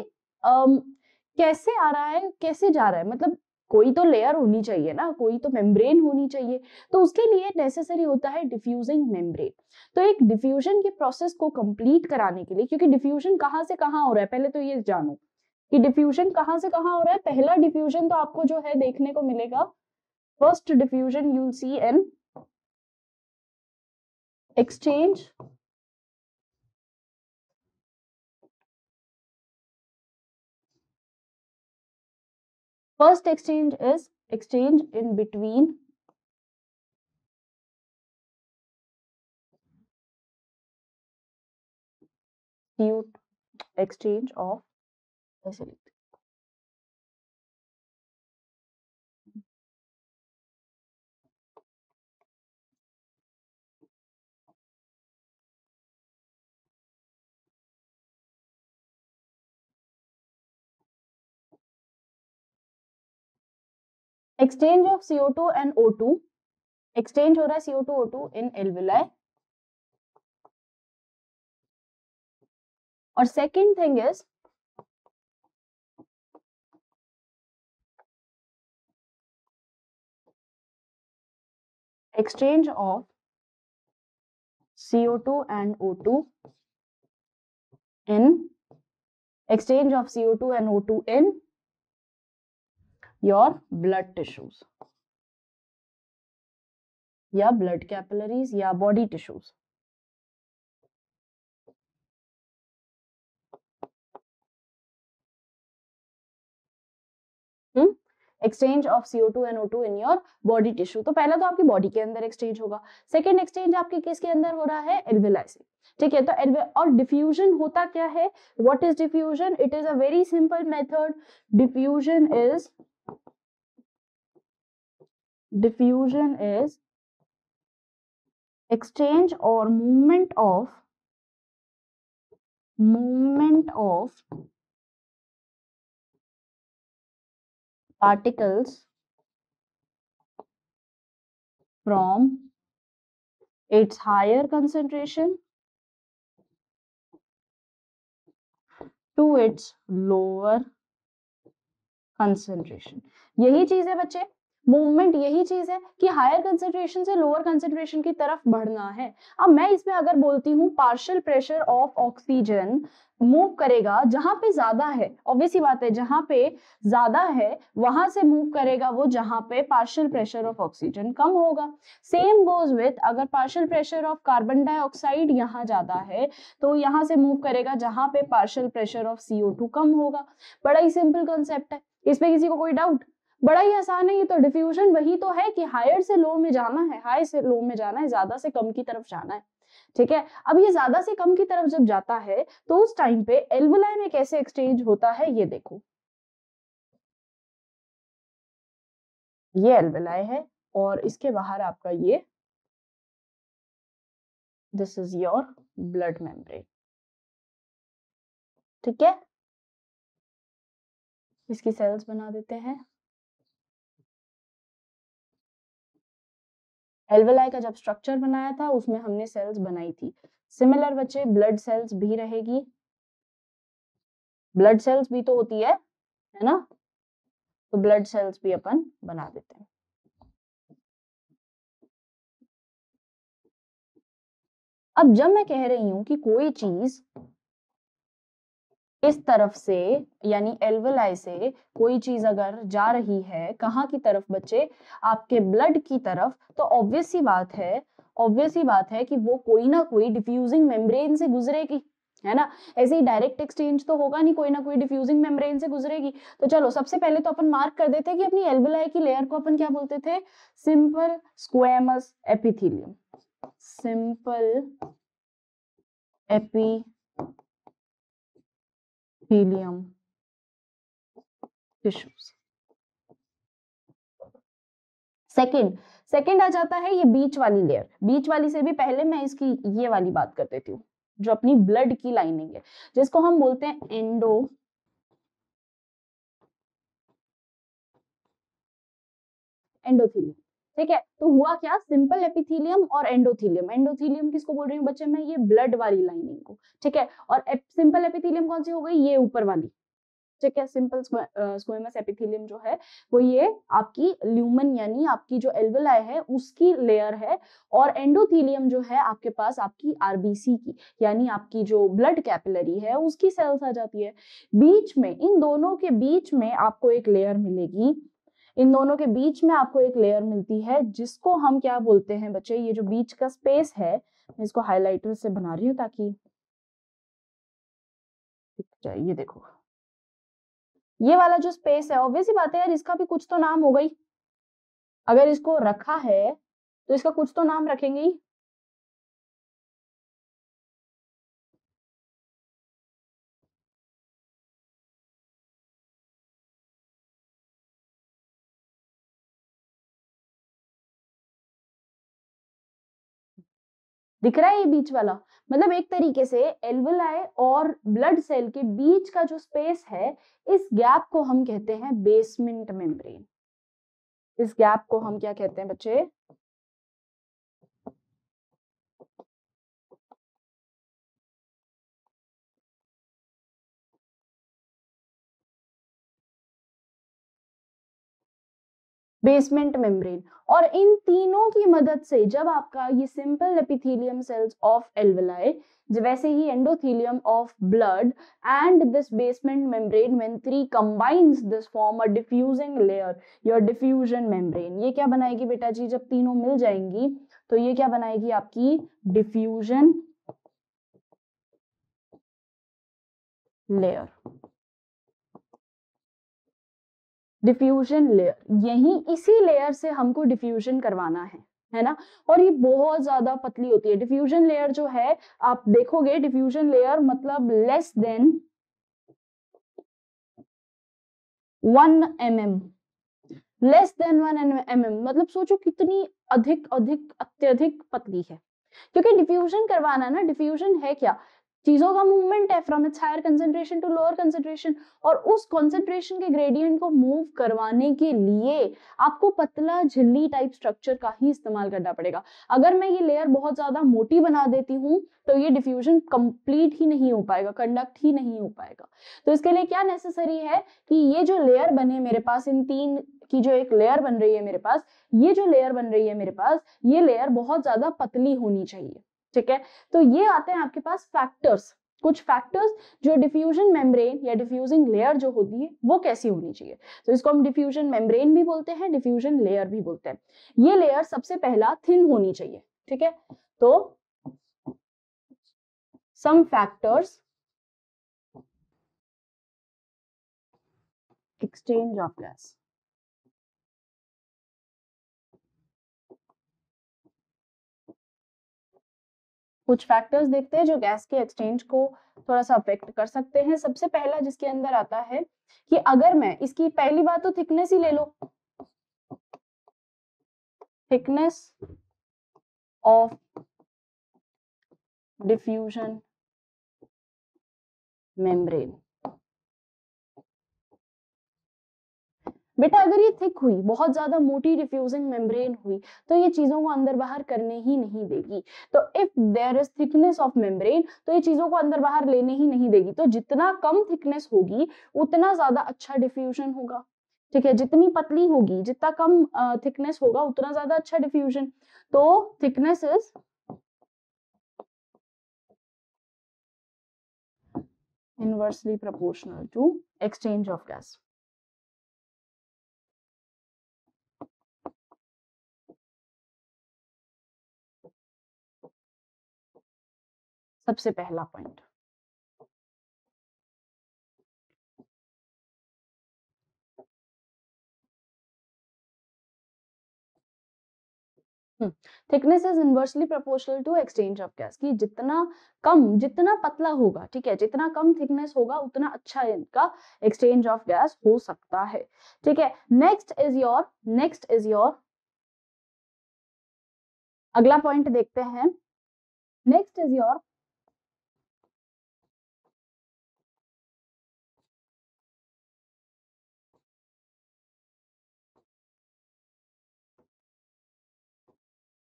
कैसे आ रहा है, कैसे जा रहा है, मतलब कोई तो लेयर होनी चाहिए ना, कोई तो मेम्ब्रेन होनी चाहिए, तो उसके लिए नेसेसरी होता है डिफ्यूजिंग मेम्ब्रेन। तो एक डिफ्यूजन के प्रोसेस को कंप्लीट कराने के लिए, क्योंकि डिफ्यूजन कहाँ से कहाँ हो रहा है, पहले तो ये जानो कि डिफ्यूजन कहाँ से कहाँ हो रहा है। पहला डिफ्यूजन तो आपको जो है देखने को मिलेगा, first diffusion you will see an exchange first exchange is exchange in between CO, exchange of, ऐसे लिखते exchange of CO2 and O2, exchange हो रहा है CO2 O2 in alveoli, और second thing is exchange of CO2 and O2 in exchange of CO2 and O2 in your blood tissues या blood capillaries या body tissues. Exchange of CO2 and O2 in your body tissue. तो पहला तो आपकी बॉडी के अंदर एक्सचेंज होगा. सेकेंड एक्सचेंज आपके किसके अंदर हो रहा है? एल्वेलाई से. ठीक है. तो और डिफ्यूजन होता क्या है? What is diffusion? It is a very simple method. Diffusion is exchange or movement of particles from its higher concentration to its lower concentration. यही चीज है बच्चे, मूवमेंट यही चीज है कि हायर कंसेंट्रेशन से लोअर कंसेंट्रेशन की तरफ बढ़ना है. अब मैं इसमें अगर बोलती हूँ partial pressure of oxygen move करेगा जहां पे ज्यादा है, ऑब्वियस ही बात है जहां पे ज्यादा है वहां से मूव करेगा वो जहां पे पार्शियल प्रेशर ऑफ ऑक्सीजन कम होगा. सेम गोज विथ अगर partial pressure of carbon dioxide यहाँ ज्यादा है तो यहाँ से मूव करेगा जहां पे पार्शियल प्रेशर ऑफ CO2 कम होगा. बड़ा ही सिंपल कंसेप्ट है, इसमें किसी को कोई डाउट? बड़ा ही आसान है. ये तो डिफ्यूजन वही तो है कि हायर से लो में जाना है, हाई से लो में जाना है, ज्यादा से कम की तरफ जाना है. ठीक है. अब ये ज्यादा से कम की तरफ जब जाता है तो उस टाइम पे एल्वेलाई में कैसे एक्सचेंज होता है ये देखो. ये एल्वेलाई है और इसके बाहर आपका ये this is your blood membrane. ठीक है. इसकी सेल्स बना देते हैं. एल्वेलाई का जब स्ट्रक्चर बनाया था उसमें हमने सेल्स बनाई थी. सिमिलर बच्चे ब्लड सेल्स भी रहेगी. ब्लड सेल्स भी तो होती है ना. तो ब्लड सेल्स भी अपन बना देते हैं. अब जब मैं कह रही हूं कि कोई चीज इस तरफ से यानी एल्वेलाई से कोई चीज अगर जा रही है कहाँ की तरफ बच्चे? आपके ब्लड की तरफ, तो ऑब्वियस सी बात है कि वो कोई ना कोई डिफ्यूजिंग मेम्ब्रेन से गुजरेगी, है ना. ऐसे ही डायरेक्ट एक्सचेंज तो होगा नहीं, कोई ना कोई डिफ्यूजिंग मेम्ब्रेन से गुजरेगी. तो चलो सबसे पहले तो अपन मार्क कर देते हैं कि अपनी एल्वेलाई की लेयर को अपन क्या बोलते थे? Simple squamous epithelium. Simple epithelium tissues. Second आ जाता है ये बीच वाली लेयर. बीच वाली से भी पहले मैं इसकी ये वाली बात कर देती हूँ जो अपनी ब्लड की लाइनिंग है जिसको हम बोलते हैं एंडोथेलियम. ठीक है. तो हुआ क्या? सिंपल एपिथेलियम और एंडोथेलियम. एंडोथेलियम किसको बोल रही हूँ बच्चे मैं? ये ब्लड वाली लाइनिंग को. ठीक है. और सिंपल एपिथेलियम कौन सी हो गई? ये ऊपर वाली. ठीक है. सिंपल स्क्वेमस एपिथेलियम जो है वो ये आपकी ल्यूमन यानी आपकी जो एल्वेलाई है उसकी लेयर है. और एंडोथेलियम जो है आपके पास आपकी आरबीसी की यानी आपकी जो ब्लड कैपिलरी है उसकी सेल्स आ जाती है. बीच में इन दोनों के बीच में आपको एक लेयर मिलेगी. इन दोनों के बीच में आपको एक लेयर मिलती है जिसको हम क्या बोलते हैं बच्चे? ये जो बीच का स्पेस है मैं इसको हाइलाइटर से बना रही हूँ ताकि ये देखो ये वाला जो स्पेस है ऑब्वियस ही बात है यार इसका भी कुछ तो नाम होगा ही. अगर इसको रखा है तो इसका कुछ तो नाम रखेंगे ही. दिख रहा है ये बीच वाला? मतलब एक तरीके से एल्वेलाई और ब्लड सेल के बीच का जो स्पेस है इस गैप को हम कहते हैं बेसमेंट मेम्ब्रेन. इस गैप को हम क्या कहते हैं बच्चे? Basement membrane. और इन तीनों की मदद से जब आपका ये simple epithelium cells of alveoli, वैसे ही endothelium of blood and this basement membrane when three combines this form a diffusing layer, your diffusion membrane. ये क्या बनाएगी बेटा जी, जब तीनों मिल जाएंगी तो ये क्या बनाएगी आपकी डिफ्यूजन लेयर। डिफ्यूजन लेयर, यही इसी लेयर से हमको डिफ्यूजन करवाना है ना। और ये बहुत ज्यादा पतली होती है डिफ्यूजन लेयर जो है, आप देखोगे डिफ्यूजन लेयर मतलब less than 1 mm, less than 1 mm, मतलब सोचो कितनी अधिक अधिक अत्यधिक पतली है। क्योंकि डिफ्यूजन करवाना ना, डिफ्यूजन है क्या, चीजों का मूवमेंट है from its higher concentration to lower concentration, और उस कंसेंट्रेशन के ग्रेडियंट को मूव करवाने के लिए आपको पतला झिल्ली टाइप स्ट्रक्चर का ही इस्तेमाल करना पड़ेगा। अगर मैं ये लेयर बहुत ज्यादा मोटी बना देती हूँ तो ये डिफ्यूजन कंप्लीट ही नहीं हो पाएगा, कंडक्ट ही नहीं हो पाएगा। तो इसके लिए क्या नेसेसरी है कि ये जो लेयर बने मेरे पास, इन तीन की जो एक लेयर बन रही है मेरे पास, ये जो लेयर बन रही है मेरे पास, ये लेयर बहुत ज्यादा पतली होनी चाहिए। ठीक है, तो ये आते हैं आपके पास फैक्टर्स, कुछ फैक्टर्स जो डिफ्यूजन मेम्ब्रेन या डिफ्यूजिंग लेयर जो होती है वो कैसी होनी चाहिए। तो इसको हम डिफ्यूजन मेम्ब्रेन भी बोलते हैं, डिफ्यूजन लेयर भी बोलते हैं। ये लेयर सबसे पहला थिन होनी चाहिए। ठीक है, तो some factors exchange of gas, कुछ फैक्टर्स देखते हैं जो गैस के एक्सचेंज को थोड़ा सा अफेक्ट कर सकते हैं। सबसे पहला जिसके अंदर आता है कि अगर मैं इसकी पहली बात तो थिकनेस ही ले लो, थिकनेस ऑफ डिफ्यूजन मेम्ब्रेन। बेटा अगर ये थिक हुई, बहुत ज्यादा मोटी डिफ्यूजिंग मेम्ब्रेन हुई, तो ये चीजों को अंदर बाहर करने ही नहीं देगी। तो if there is thickness of membrane, तो ये चीजों को अंदर बाहर लेने ही नहीं देगी। तो जितना कम थिकनेस होगी उतना ज्यादा अच्छा डिफ्यूजन होगा। ठीक है, जितनी पतली होगी, जितना कम थिकनेस होगा उतना ज्यादा अच्छा डिफ्यूजन। तो thickness is inversely proportional to exchange of gas. सबसे पहला point. Thickness is inversely proportional to exchange of gas, कि जितना कम, जितना पतला होगा, ठीक है, जितना कम थिकनेस होगा उतना अच्छा इनका एक्सचेंज ऑफ गैस हो सकता है। ठीक है, नेक्स्ट इज योर अगला पॉइंट देखते हैं। Next is your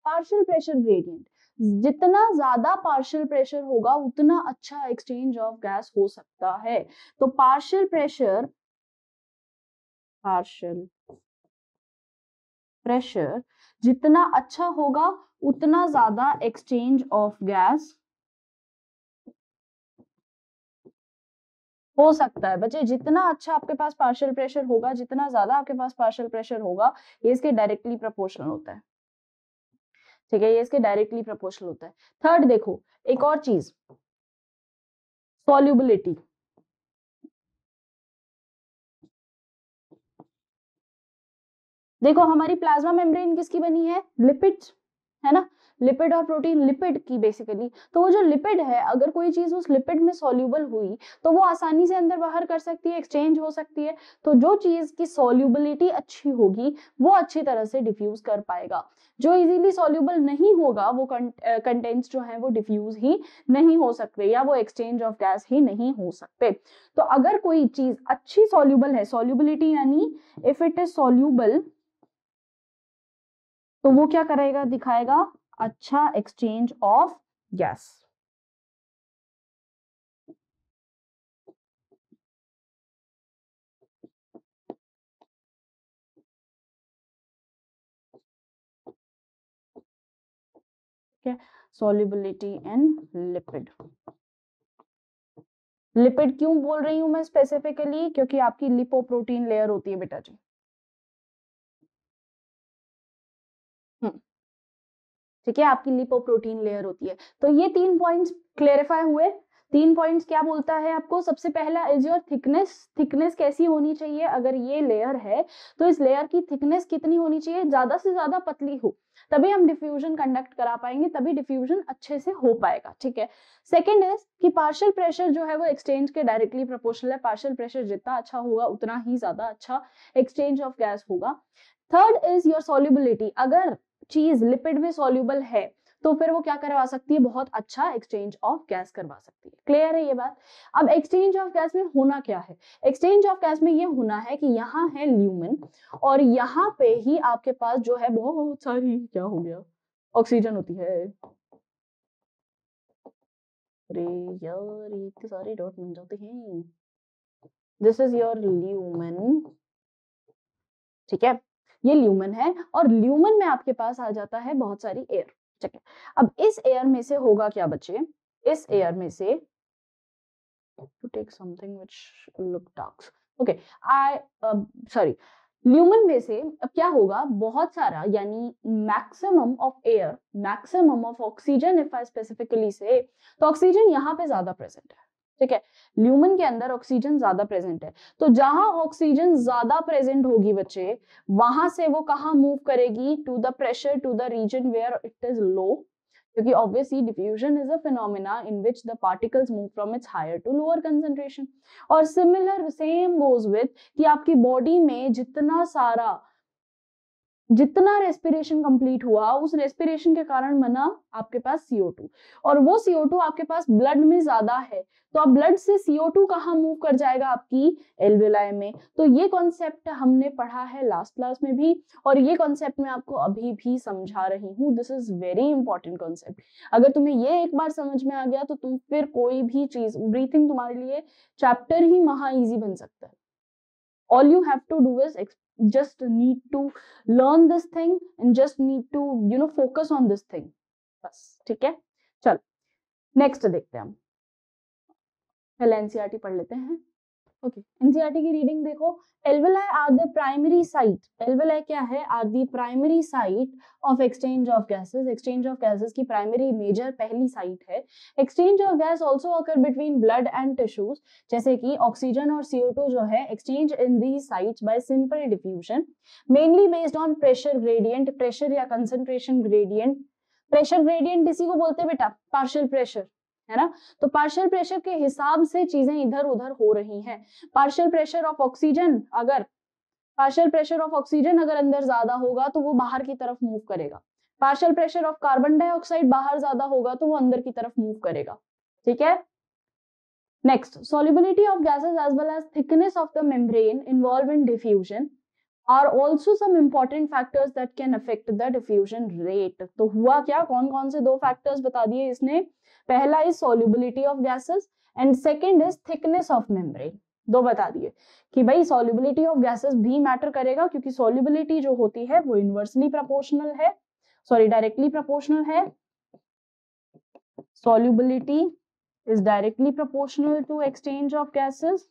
partial pressure gradient. जितना ज्यादा पार्शियल प्रेशर होगा उतना अच्छा एक्सचेंज ऑफ गैस हो सकता है। तो पार्शियल प्रेशर जितना अच्छा होगा उतना ज्यादा एक्सचेंज ऑफ गैस हो सकता है। बच्चे जितना अच्छा आपके पास पार्शियल प्रेशर होगा, जितना ज्यादा आपके पास पार्शियल प्रेशर होगा, ये इसके डायरेक्टली प्रोपोर्शनल होता है। ठीक है, ये इसके डायरेक्टली प्रोपोर्शनल होता है। थर्ड देखो, एक और चीज, सॉल्युबिलिटी। देखो हमारी प्लाज्मा मेम्ब्रेन किसकी बनी है, लिपिड्स, है ना, लिपिड और प्रोटीन, लिपिड की बेसिकली। तो वो जो लिपिड है, अगर कोई चीज उस लिपिड में सॉल्यूबल हुई तो वो आसानी से अंदर बाहर कर सकती है, एक्सचेंज हो सकती है। तो जो चीज की सॉल्युबिलिटी अच्छी होगी वो अच्छी तरह से डिफ्यूज कर पाएगा। जो इजीली सॉल्यूबल नहीं होगा वो कंटेंट्स जो है वो डिफ्यूज ही नहीं हो सकते, या वो एक्सचेंज ऑफ गैस ही नहीं हो सकते। तो अगर कोई चीज अच्छी सॉल्यूबल है, सॉल्युबिलिटी यानी इफ इट इज सॉल्यूबल, तो वो क्या करेगा, दिखाएगा अच्छा एक्सचेंज ऑफ गैस। है, solubility in lipid. लिपिड क्यों बोल रही हूं मैं स्पेसिफिकली, क्योंकि आपकी लिपोप्रोटीन लेयर होती है बेटा जी। ठीक है, आपकी लिपोप्रोटीन लेयर होती है। तो ये 3 पॉइंट्स क्लेरिफाई हुए। 3 पॉइंट्स क्या बोलता है आपको, सबसे पहला इज योर थिकनेस। थिकनेस कैसी होनी चाहिए, अगर ये लेयर है तो इस लेयर की थिकनेस कितनी होनी चाहिए, ज्यादा से ज्यादा पतली हो, तभी हम डिफ्यूजन कंडक्ट करा पाएंगे, तभी डिफ्यूजन अच्छे से हो पाएगा। ठीक है। सेकेंड इज कि पार्शियल प्रेशर जो है वो एक्सचेंज के डायरेक्टली प्रोपोर्शनल है। पार्शियल प्रेशर जितना अच्छा होगा उतना ही ज्यादा अच्छा एक्सचेंज ऑफ गैस होगा। Third is your solubility. अगर चीज लिपिड में सॉल्युबल है तो फिर वो क्या करवा सकती है, बहुत अच्छा एक्सचेंज ऑफ गैस करवा सकती है। क्लियर है ये बात। अब एक्सचेंज ऑफ गैस में होना क्या है, एक्सचेंज ऑफ गैस में ये होना है कि यहाँ है ल्यूमेन और यहाँ पे ही आपके पास जो है बहुत सारी, क्या हो गया, ऑक्सीजन होती है। अरे यार ये इतने सारे डॉट बन जाते हैं। This is your lumen. ठीक है, ये ल्यूमेन है और ल्यूमेन में आपके पास आ जाता है बहुत सारी एयर। ठीक है, अब इस एयर में से होगा क्या बच्चे, इस एयर में से to take something which look dark, okay I sorry, lumen में से अब क्या होगा, बहुत सारा, यानी maximum of air, maximum of oxygen, if I specifically say, तो ऑक्सीजन यहाँ पे ज्यादा प्रेजेंट है। ठीक है, ल्यूमेन के अंदर ऑक्सीजन ज्यादा प्रेजेंट है, तो जहां ऑक्सीजन ज्यादा प्रेजेंट होगी बच्चे, वहां से वो कहां मूव करेगी, to the pressure, to the region where it is low, क्योंकि obviously diffusion is a phenomena in which the particles move from its higher to lower concentration. और similar same goes with कि आपकी बॉडी में जितना रेस्पिरेशन कंप्लीट हुआ, उस रेस्पिरेशन के कारण बना आपके पास CO2, और वो CO2 आपके पास ब्लड में ज्यादा है, तो अब ब्लड से CO2 कहाँ मूव कर जाएगा, आपकी एल्वेलाई में। तो ये कॉन्सेप्ट हमने पढ़ा है लास्ट क्लास में भी, और ये कॉन्सेप्ट मैं आपको अभी भी समझा रही हूँ। This is very important concept. अगर तुम्हें ये एक बार समझ में आ गया तो तुम फिर कोई भी चीज, ब्रीथिंग तुम्हारे लिए चैप्टर ही महा इजी बन सकता है। all you have to do is just need to learn this thing and just need to focus on this thing, बस। ठीक है, चल नेक्स्ट देखते हैं हम, पहले एनसीईआरटी पढ़ लेते हैं। ओके, एनसीईआरटी की रीडिंग देखो। Alveoli are the primary site, alveoli क्या है, are the primary site of exchange of gases. Exchange of gases की प्राइमरी मेजर पहली साइट है। Exchange of gas also occur between blood and tissues, जैसे कि ऑक्सीजन और CO2 जो है exchange in the sites by simple diffusion, mainly based on pressure gradient, pressure या कंसंट्रेशन ग्रेडियंट। प्रेशर ग्रेडियंट इसी को बोलते हैं बेटा पार्शियल प्रेशर, है ना। तो पार्शियल प्रेशर के हिसाब से चीजें इधर उधर हो रही हैं। पार्शियल प्रेशर ऑफ ऑक्सीजन अगर अंदर ज्यादा होगा तो वो बाहर की तरफ मूव करेगा। Partial pressure of carbon dioxide बाहर ज्यादा होगा तो वो अंदर की तरफ मूव करेगा। ठीक है, next, solubility of gases as well as thickness of the membrane involved in diffusion are also some important factors that can affect the diffusion rate. तो हुआ क्या, कौन कौन से दो फैक्टर्स बता दिए इसने, पहला is solubility of gases and second is thickness of membrane। दो बता दिए कि भाई solubility of gases भी मैटर करेगा, क्योंकि solubility जो होती है वो इनवर्सली प्रोपोर्शनल है, सॉरी डायरेक्टली प्रोपोर्शनल है। solubility is directly proportional to exchange of gases,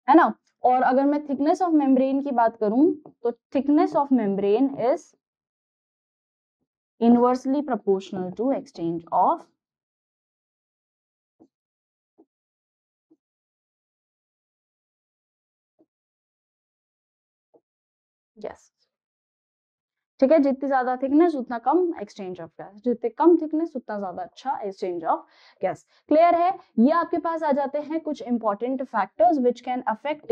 है ना। और अगर मैं थिकनेस ऑफ मेम्ब्रेन की बात करूं तो thickness of membrane is inversely proportional to exchange of gas. ठीक है, जितनी ज्यादा थिकनेस उतना कम एक्सचेंज ऑफ गैस, जितनी कम थिकनेस उतना ज्यादा अच्छा एक्सचेंज ऑफ गैस। क्लियर है, ये आपके पास आ जाते हैं कुछ important factors which can affect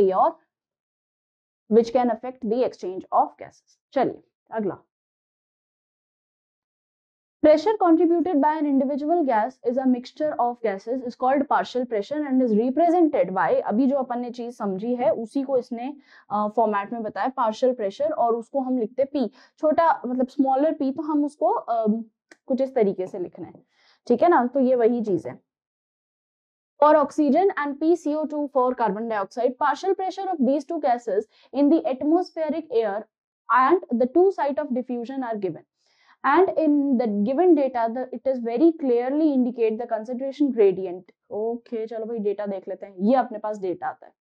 the exchange of gases. चलिए अगला, pressure contributed by an individual gas is a mixture of gases is called partial pressure and is represented by, अभी जो अपन ने चीज समझी है उसी को इसने फॉर्मेट में बताया, पार्शियल प्रेशर, और उसको हम लिखते P, छोटा मतलब स्मॉलर P, तो हम उसको कुछ इस तरीके से लिखना है। ठीक है ना, तो ये वही चीज है। For oxygen and PCO2 for carbon dioxide, partial pressure of these two gases in the atmospheric air and the two site of diffusion are given. And in the given data, it is very clearly indicate the concentration gradient. Okay, चलो भाई डेटा देख लेते हैं. ये अपने पास डेटा आता है,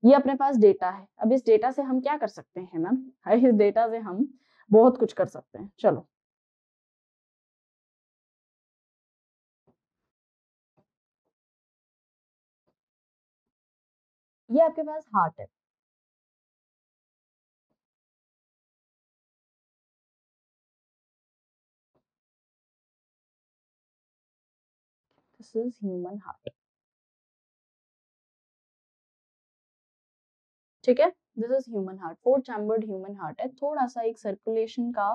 ये अपने पास डेटा है. अब इस डेटा से हम क्या कर सकते हैं मैम? इस डेटा से हम बहुत कुछ कर सकते हैं. चलो, ये आपके पास हार्ट है. This is human heart. ठीक है, this is human heart. 4 chambered human heart है. थोड़ा सा एक सर्कुलेशन का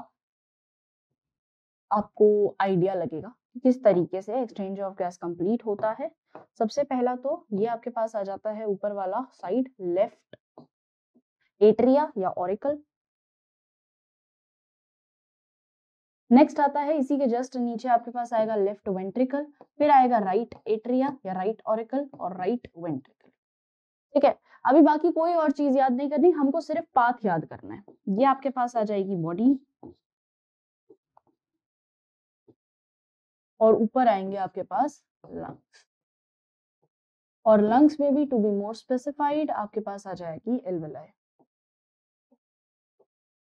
आपको आइडिया लगेगा किस तरीके से एक्सचेंज ऑफ गैस कंप्लीट होता है. सबसे पहला तो ये आपके पास आ जाता है ऊपर वाला साइड, लेफ्ट एट्रिया या ऑरिकल. नेक्स्ट आता है इसी के जस्ट नीचे आपके पास आएगा लेफ्ट वेंट्रिकल, फिर आएगा राइट एट्रिया या राइट ऑरिकल और राइट वेंट्रिकल. ठीक है, अभी बाकी कोई और चीज याद नहीं करनी, हमको सिर्फ पाथ याद करना है. ये आपके पास आ जाएगी बॉडी, और ऊपर आएंगे आपके पास लंग्स. और लंग्स में भी टू बी मोर स्पेसिफाइड आपके पास आ जाएगी एल्वेलाई.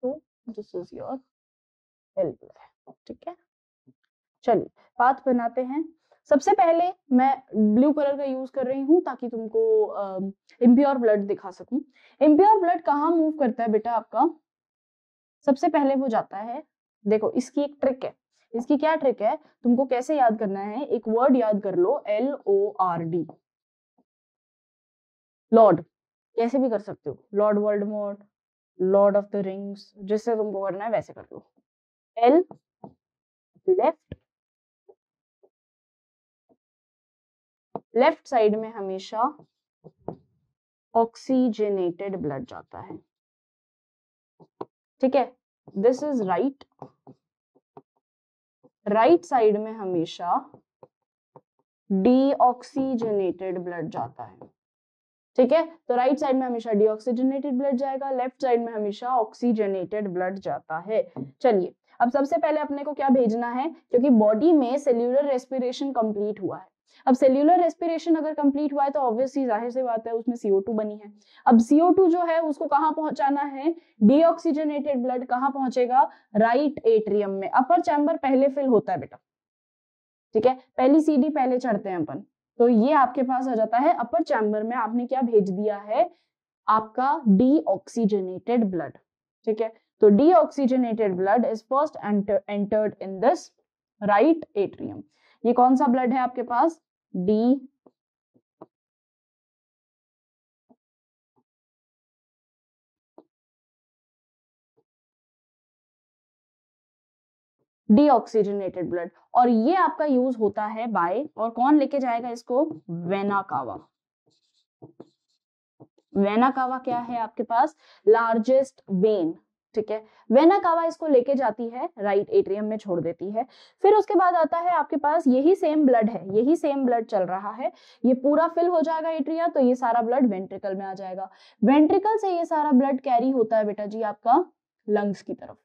तो दिस इज योर एल्वेलाई. ठीक है, चलिए पाथ बनाते हैं. सबसे पहले मैं ब्लू कलर का यूज कर रही हूँ ताकि तुमको इम्प्योर ब्लड दिखा सकूं. इम्प्योर ब्लड कहाँ मूव करता है बेटा आपका? सबसे पहले वो जाता है, देखो इसकी एक ट्रिक है. इसकी क्या ट्रिक है, तुमको कैसे याद करना है? एक वर्ड याद कर लो, LORD, लॉर्ड. कैसे भी कर सकते हो, Lord Voldemort, Lord of the rings, जिससे तुमको करना है वैसे कर लो. L, लेफ्ट, लेफ्ट साइड में हमेशा ऑक्सीजनेटेड ब्लड जाता है. ठीक है, this is right. Right side में हमेशा डीऑक्सीजनेटेड ब्लड जाता है. ठीक है, तो राइट साइड में हमेशा डीऑक्सीजनेटेड ब्लड जाएगा, लेफ्ट साइड में हमेशा ऑक्सीजनेटेड ब्लड जाता है. चलिए, अब सबसे पहले अपने को क्या भेजना है, क्योंकि बॉडी में सेल्यूलर रेस्पिरेशन कंप्लीट हुआ है. अब सेल्यूलर रेस्पिरेशन अगर कंप्लीट हुआ है तो ऑब्वियसली जाहिर सी बात है उसमें CO2 बनी है. अब CO2 जो है उसको कहाँ पहुंचाना है? डीऑक्सीजनेटेड ब्लड कहाँ पहुंचेगा? राइट एट्रियम में. अपर चैम्बर पहले फिल होता है बेटा. ठीक है, पहली सीढ़ी पहले चढ़ते हैं अपन. तो ये आपके पास आ जाता है अपर चैम्बर में. आपने क्या भेज दिया है? आपका डीऑक्सीजनेटेड ब्लड. ठीक है, तो deoxygenated blood is first entered in this right atrium. ये कौन सा ब्लड है आपके पास? Deoxygenated blood. और ये आपका यूज होता है बाय, और कौन लेके जाएगा इसको? Vena cava. वेना कावा क्या है आपके पास? Largest when. ठीक है, वेना कावा इसको लेके जाती है, राइट एट्रियम में छोड़ देती है. फिर उसके बाद आता है आपके पास यही सेम ब्लड है, यही सेम ब्लड चल रहा है. ये पूरा फिल हो जाएगा एट्रिया, तो ये सारा ब्लड वेंट्रिकल में आ जाएगा. वेंट्रिकल से ये सारा ब्लड कैरी होता है बेटा जी आपका लंग्स की तरफ.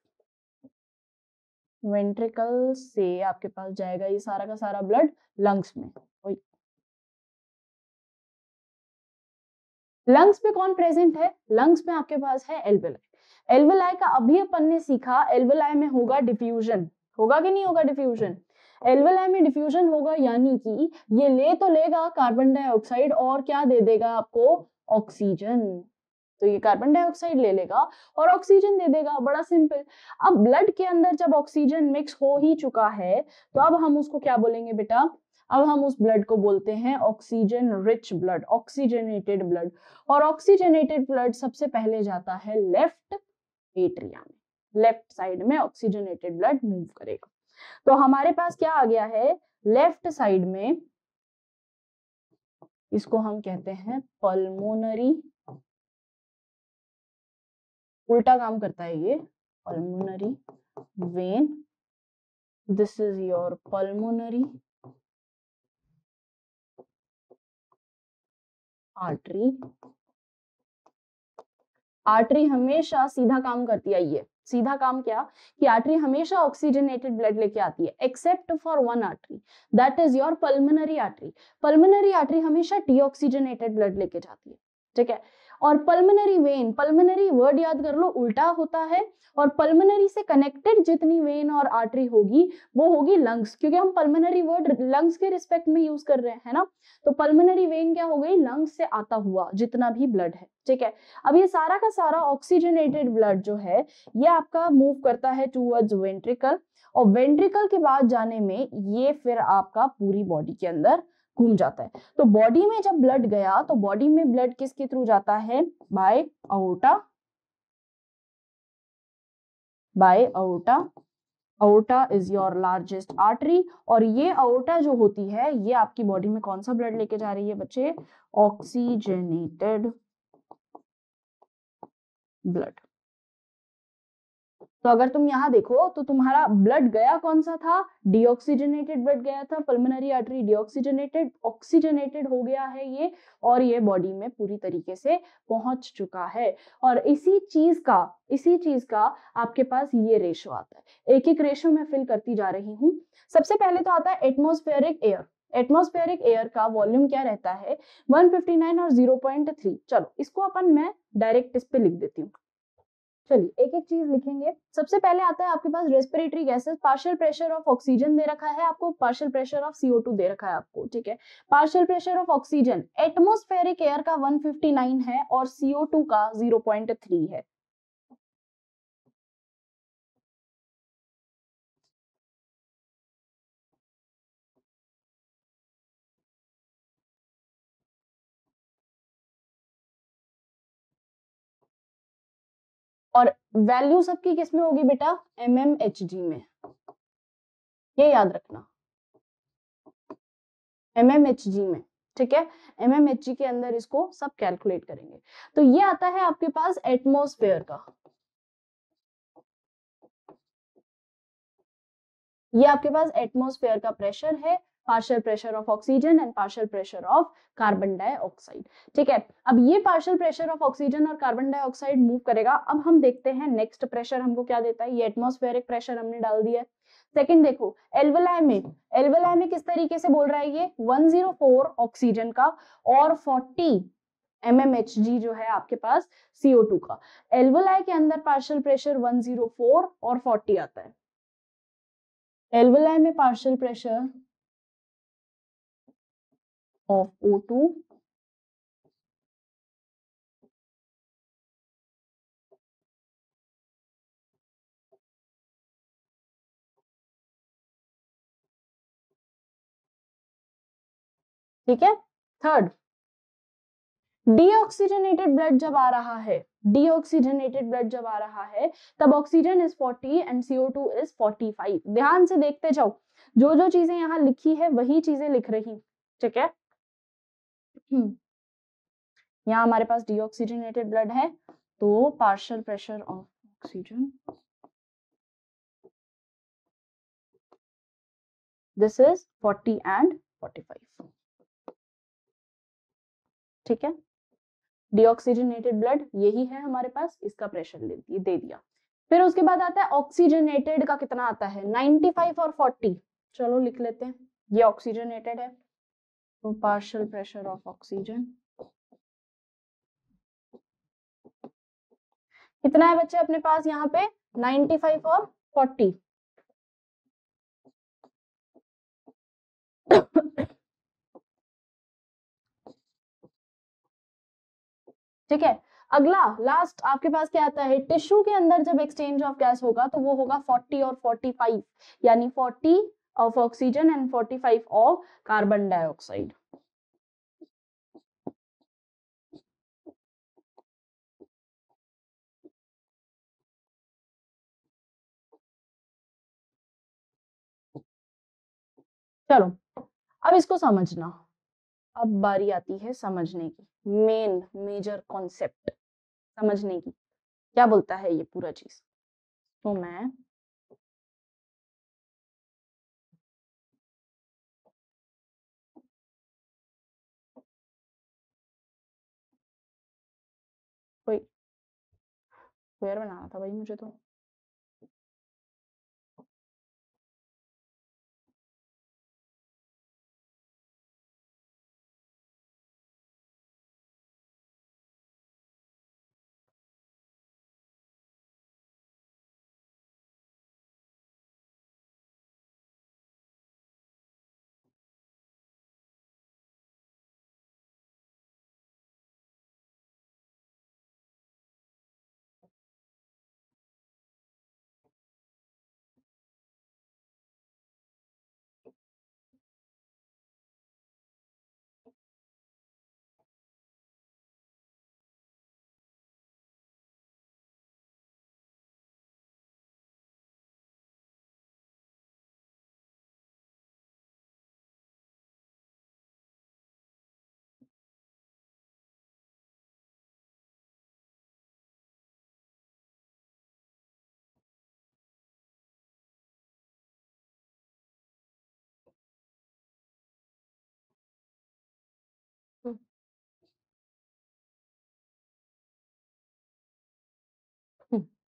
वेंट्रिकल से आपके पास जाएगा ये सारा का सारा ब्लड लंग्स में. लंग्स में कौन प्रेजेंट है? लंग्स में आपके पास है एल्वेलाई. एल्वेलाई का अभी अपन ने सीखा, एल्वेलाई में होगा डिफ्यूजन. होगा कि नहीं होगा डिफ्यूजन? एल्वेलाई में डिफ्यूजन होगा, यानी कि ये ले तो लेगा कार्बन डाइऑक्साइड और क्या दे देगा आपको? ऑक्सीजन. तो ये कार्बन डाइऑक्साइड ले लेगा और ऑक्सीजन दे देगा. बड़ा सिंपल. अब ब्लड के अंदर जब ऑक्सीजन मिक्स हो ही चुका है तो अब हम उसको क्या बोलेंगे बेटा? अब हम उस ब्लड को बोलते हैं oxygen rich blood, oxygenated blood. और ऑक्सीजनेटेड ब्लड सबसे पहले जाता है लेफ्ट एट्रिया में. लेफ्ट साइड में ऑक्सीजनेटेड ब्लड मूव करेगा. तो हमारे पास क्या आ गया है? लेफ्ट साइड में इसको हम कहते हैं पल्मोनरी. उल्टा काम करता है ये, pulmonary vein. This is your pulmonary artery. Artery हमेशा सीधा काम करती है, ये सीधा काम क्या कि आर्टरी हमेशा ऑक्सीजनेटेड ब्लड लेके आती है, except for one artery, that is your pulmonary artery. Pulmonary artery हमेशा डीऑक्सीजनेटेड ब्लड लेके जाती है, ठीक है। और पल्मोनरी वेन, पल्मोनरी वर्ड याद कर लो उल्टा होता है, और पल्मोनरी से कनेक्टेड जितनी वेन और आर्टरी होगी वो होगी लंग्स, क्योंकि हम पल्मोनरी वर्ड लंग्स के रिस्पेक्ट में यूज कर रहे हैं, है ना। तो पल्मोनरी वेन क्या हो गई, लंग्स से आता हुआ जितना भी ब्लड है, ठीक है। अब ये सारा का सारा ऑक्सीजनेटेड ब्लड जो है ये आपका मूव करता है टूवर्ड्स वेंट्रिकल, और वेंट्रिकल के बाद जाने में ये फिर आपका पूरी बॉडी के अंदर घूम जाता है। तो बॉडी में जब ब्लड गया तो बॉडी में ब्लड किसके थ्रू जाता है, by aorta, by aorta. Aorta is your largest artery, और ये अओर्टा जो होती है ये आपकी बॉडी में कौन सा ब्लड लेके जा रही है बच्चे, ऑक्सीजनेटेड ब्लड। तो अगर तुम यहाँ देखो तो तुम्हारा ब्लड गया कौन सा था, डीऑक्सीजनेटेड ब्लड गया था, पल्मोनरी आर्टरी डीऑक्सीजनेटेड, ऑक्सीजनेटेड हो गया है ये, और ये बॉडी में पूरी तरीके से पहुंच चुका है। और इसी चीज का आपके पास ये रेशो आता है, एक एक रेशो मैं फिल करती जा रही हूँ। सबसे पहले तो आता है एटमॉस्फेरिक एयर। एटमॉस्फेरिक एयर का वॉल्यूम क्या रहता है, 159 और 0.3। चलो इसको अपन मैं डायरेक्ट इस पे लिख देती हूँ। चलिए एक एक चीज लिखेंगे। सबसे पहले आता है आपके पास respiratory gases, partial pressure of oxygen दे रखा है आपको, पार्शियल प्रेशर ऑफ CO2 दे रखा है आपको, ठीक है। Partial pressure of oxygen atmospheric air का 159 है और CO2 का 0.3 है। और वैल्यू सबकी किसमें होगी बेटा, mmHg में, ये याद रखना, mmHg में, ठीक है। mmHg के अंदर इसको सब कैलकुलेट करेंगे। तो ये आता है आपके पास एटमॉस्फेयर का, ये आपके पास एटमॉस्फेयर का प्रेशर है, partial pressure of oxygen and partial pressure of carbon dioxide, ठीक है। अब ये पार्शियल प्रेशर ऑफ ऑक्सीजन और कार्बन डाइऑक्साइड मूव करेगा। अब हम देखते हैं नेक्स्ट प्रेशर हमको क्या देता है, ये एटमॉस्फेरिक प्रेशर हमने डाल दिया है। सेकंड देखो एल्वेलाई में, एल्वेलाई में किस तरीके से बोल रहा है ये, 104 ऑक्सीजन का और 40 mmHg जो है आपके पास CO2 का। एल्वेलाई के अंदर पार्शियल प्रेशर 104 और 40 आता है। एल्वेलाई में पार्शियल प्रेशर ऑफ O2 ठीक है। थर्ड, डीऑक्सीजनेटेड ब्लड जब आ रहा है, डीऑक्सीजनेटेड ब्लड जब आ रहा है तब oxygen is 40 and CO2 is 45। ध्यान से देखते जाओ, जो जो चीजें यहाँ लिखी है वही चीजें लिख रही, ठीक है। यहाँ हमारे पास डीऑक्सीजनेटेड ब्लड है तो partial pressure of oxygen this is 40 and 45, ठीक है। डीऑक्सीजनेटेड ब्लड यही है हमारे पास, इसका प्रेशर दे दिया। फिर उसके बाद आता है ऑक्सीजनेटेड का कितना आता है, 95 और 40। चलो लिख लेते हैं, ये ऑक्सीजनेटेड है तो पार्शियल प्रेशर ऑफ ऑक्सीजन कितना है बच्चे अपने पास यहाँ पे, 95 और 40। ठीक है। अगला लास्ट आपके पास क्या आता है, टिश्यू के अंदर जब एक्सचेंज ऑफ गैस होगा तो वो होगा 40 और 45, यानी 40 of oxygen and 45 of carbon dioxide. चलो अब इसको समझना, अब बारी आती है समझने की, मेजर कॉन्सेप्ट समझने की, क्या बोलता है ये पूरा चीज। तो मैं कोई स्क्वायर बनाना था भाई मुझे तो।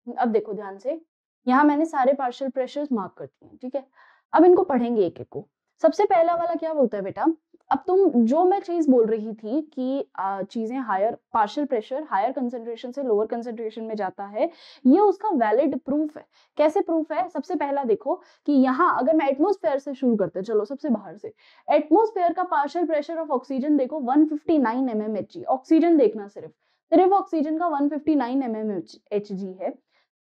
अब देखो ध्यान से, यहाँ मैंने सारे पार्शियल प्रेशर्स मार्क कर दिए, ठीक है। अब इनको पढ़ेंगे एक एक को। सबसे पहला वाला क्या बोलता है बेटा, अब तुम जो मैं चीज बोल रही थी कि चीजें higher partial pressure higher concentration से लोअर कंसेंट्रेशन में जाता है, ये उसका वैलिड प्रूफ है। कैसे प्रूफ है? सबसे पहला देखो कि यहाँ अगर मैं एटमॉस्फेयर से शुरू करते हैं, चलो सबसे बाहर से। एटमॉस्फेयर का पार्शियल प्रेशर ऑफ ऑक्सीजन देखो 159 mmHg। ऑक्सीजन देखना, सिर्फ सिर्फ ऑक्सीजन का 159 mmHg है।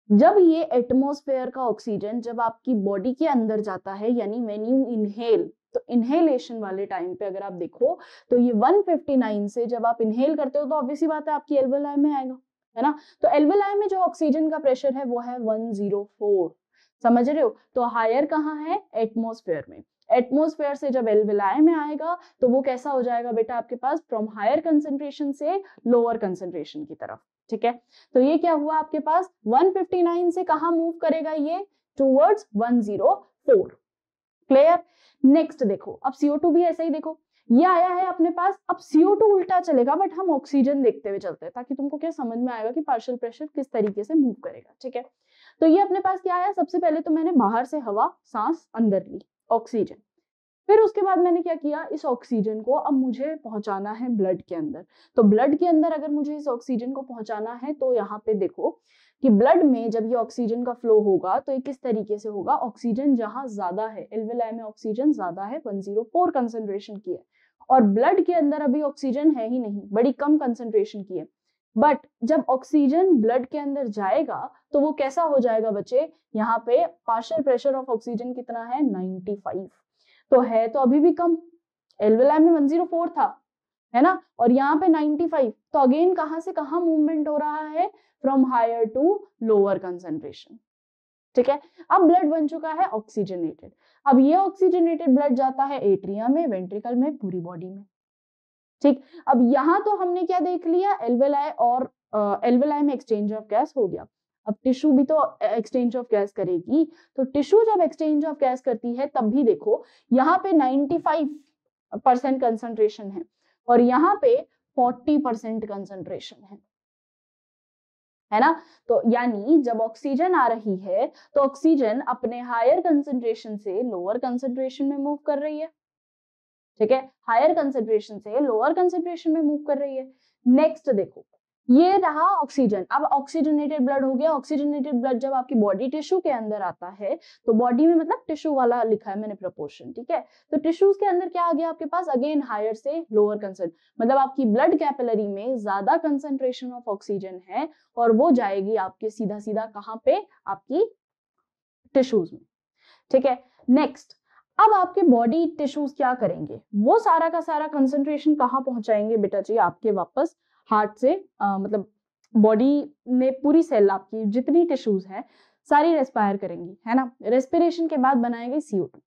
जब ये एटमॉस्फेयर का ऑक्सीजन जब आपकी बॉडी के अंदर जाता है, यानी व्हेन यू इनहेल, तो इनहेलेशन वाले टाइम पे अगर आप देखो तो ये 159 से जब आप इनहेल करते हो तो ऑब्वियसली बात है आपकी एल्वेलाई में आएगा, है ना। तो एल्वेलाई में जो ऑक्सीजन का प्रेशर है वो है 104, समझ रहे हो। तो हायर कहाँ है? एटमॉस्फेयर में। एटमॉस्फेयर से जब एल्वेलाई में आएगा तो वो कैसा हो जाएगा बेटा आपके पास, फ्रॉम हायर कंसेंट्रेशन से लोअर कंसेंट्रेशन की तरफ, ठीक है। तो ये क्या हुआ आपके पास, 159 से कहां मूव करेगा ये, टूवर्ड्स 104। क्लियर। नेक्स्ट देखो, अब CO2 भी ऐसे ही देखो, ये आया है अपने पास। अब CO2 उल्टा चलेगा, बट हम ऑक्सीजन देखते हुए चलते हैं ताकि तुमको क्या समझ में आएगा कि पार्शियल प्रेशर किस तरीके से मूव करेगा, ठीक है। तो ये अपने पास क्या आया, सबसे पहले तो मैंने बाहर से हवा सांस अंदर ली, ऑक्सीजन। फिर उसके बाद मैंने क्या किया, इस ऑक्सीजन को अब मुझे पहुंचाना है ब्लड के अंदर। तो ब्लड के अंदर अगर मुझे इस ऑक्सीजन को पहुंचाना है तो यहाँ पे देखो कि ब्लड में जब ये ऑक्सीजन का फ्लो होगा तो ये किस तरीके से होगा, ऑक्सीजन जहां ज्यादा है, एल्वेलाई में ऑक्सीजन ज्यादा है, 104 कंसेंट्रेशन की है, और ब्लड के अंदर अभी ऑक्सीजन है ही नहीं, बड़ी कम कंसेंट्रेशन की है। बट जब ऑक्सीजन ब्लड के अंदर जाएगा तो वो कैसा हो जाएगा बच्चे, यहाँ पे पार्शियल प्रेशर ऑफ ऑक्सीजन कितना है, 95। तो है तो अभी भी कम, एल्वेलाई में 104 था, है ना, और यहाँ पे 95। तो अगेन कहां से कहां मूवमेंट हो रहा है, from higher to lower concentration, ठीक है। अब ब्लड बन चुका है ऑक्सीजनेटेड। अब ये ऑक्सीजनेटेड ब्लड जाता है एट्रिया में, वेंट्रिकल में, पूरी बॉडी में, ठीक। अब यहाँ तो हमने क्या देख लिया, एल्वेलाई और एल्वेलाई में एक्सचेंज ऑफ गैस हो गया। अब टिश्यू भी तो एक्सचेंज ऑफ गैस करेगी, तो टिश्यू जब एक्सचेंज ऑफ गैस करती है तब भी देखो यहाँ पे 95% कंसंट्रेशन है और यहाँ पे 40% कंसंट्रेशन है ना। तो यानी जब ऑक्सीजन आ रही है तो ऑक्सीजन अपने हायर कंसंट्रेशन से लोअर कंसंट्रेशन में मूव कर रही है, ठीक है। हायर कंसेंट्रेशन से लोअर कंसेंट्रेशन में मूव कर रही है। नेक्स्ट देखो, ये रहा ऑक्सीजन। अब ऑक्सीजनेटेड ब्लड हो गया। ऑक्सीजनेटेड ब्लड जब आपकी बॉडी टिश्यू के अंदर आता है, तो बॉडी में मतलब टिश्यू वाला लिखा है मैंने प्रोपोर्शन, ठीक है। तो टिश्यूज के अंदर क्या आ गया आपके पास, अगेन हायर से लोअर कंसेंट, मतलब आपकी ब्लड कैपिलरी में ज्यादा कंसेंट्रेशन ऑफ ऑक्सीजन है और वो जाएगी आपके सीधा सीधा कहाँ पे, आपकी टिश्यूज में, ठीक है। नेक्स्ट, अब आपके बॉडी टिश्यूज क्या करेंगे, वो सारा का सारा कंसंट्रेशन कहाँ पहुंचाएंगे बेटा जी, आपके वापस हार्ट से मतलब बॉडी में पूरी सेल आपकी जितनी टिश्यूज है सारी रेस्पायर करेंगी, है ना। रेस्पिरेशन के बाद बनाएंगे CO2,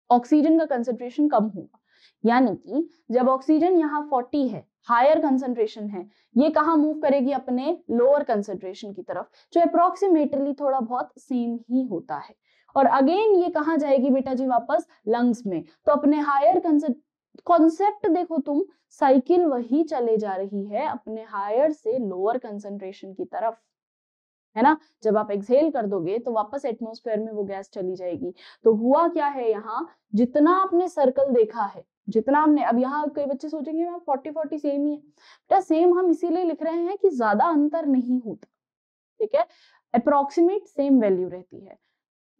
ऑक्सीजन का कंसंट्रेशन कम होगा। यानी कि जब ऑक्सीजन यहाँ 40 है, हायर कंसंट्रेशन है, ये कहाँ मूव करेगी, अपने लोअर कंसंट्रेशन की तरफ, जो अप्रोक्सीमेटली थोड़ा बहुत सेम ही होता है। और अगेन ये कहाँ जाएगी बेटा जी, वापस लंग्स में। तो अपने हायर कॉन्सेप्ट देखो तुम, साइकिल वही चले जा रही है अपने हायर से लोअर कंसंट्रेशन की तरफ, है ना। जब आप एक्सहेल कर दोगे तो वापस एटमॉस्फेयर में वो गैस चली जाएगी। तो हुआ क्या है, यहाँ जितना आपने सर्कल देखा है, जितना हमने, अब यहाँ कई बच्चे सोचेंगे मैम 40-40 सेम ही है, बेटा सेम हम इसीलिए लिख रहे हैं कि ज्यादा अंतर नहीं होता, ठीक है, अप्रोक्सीमेट सेम वैल्यू रहती है।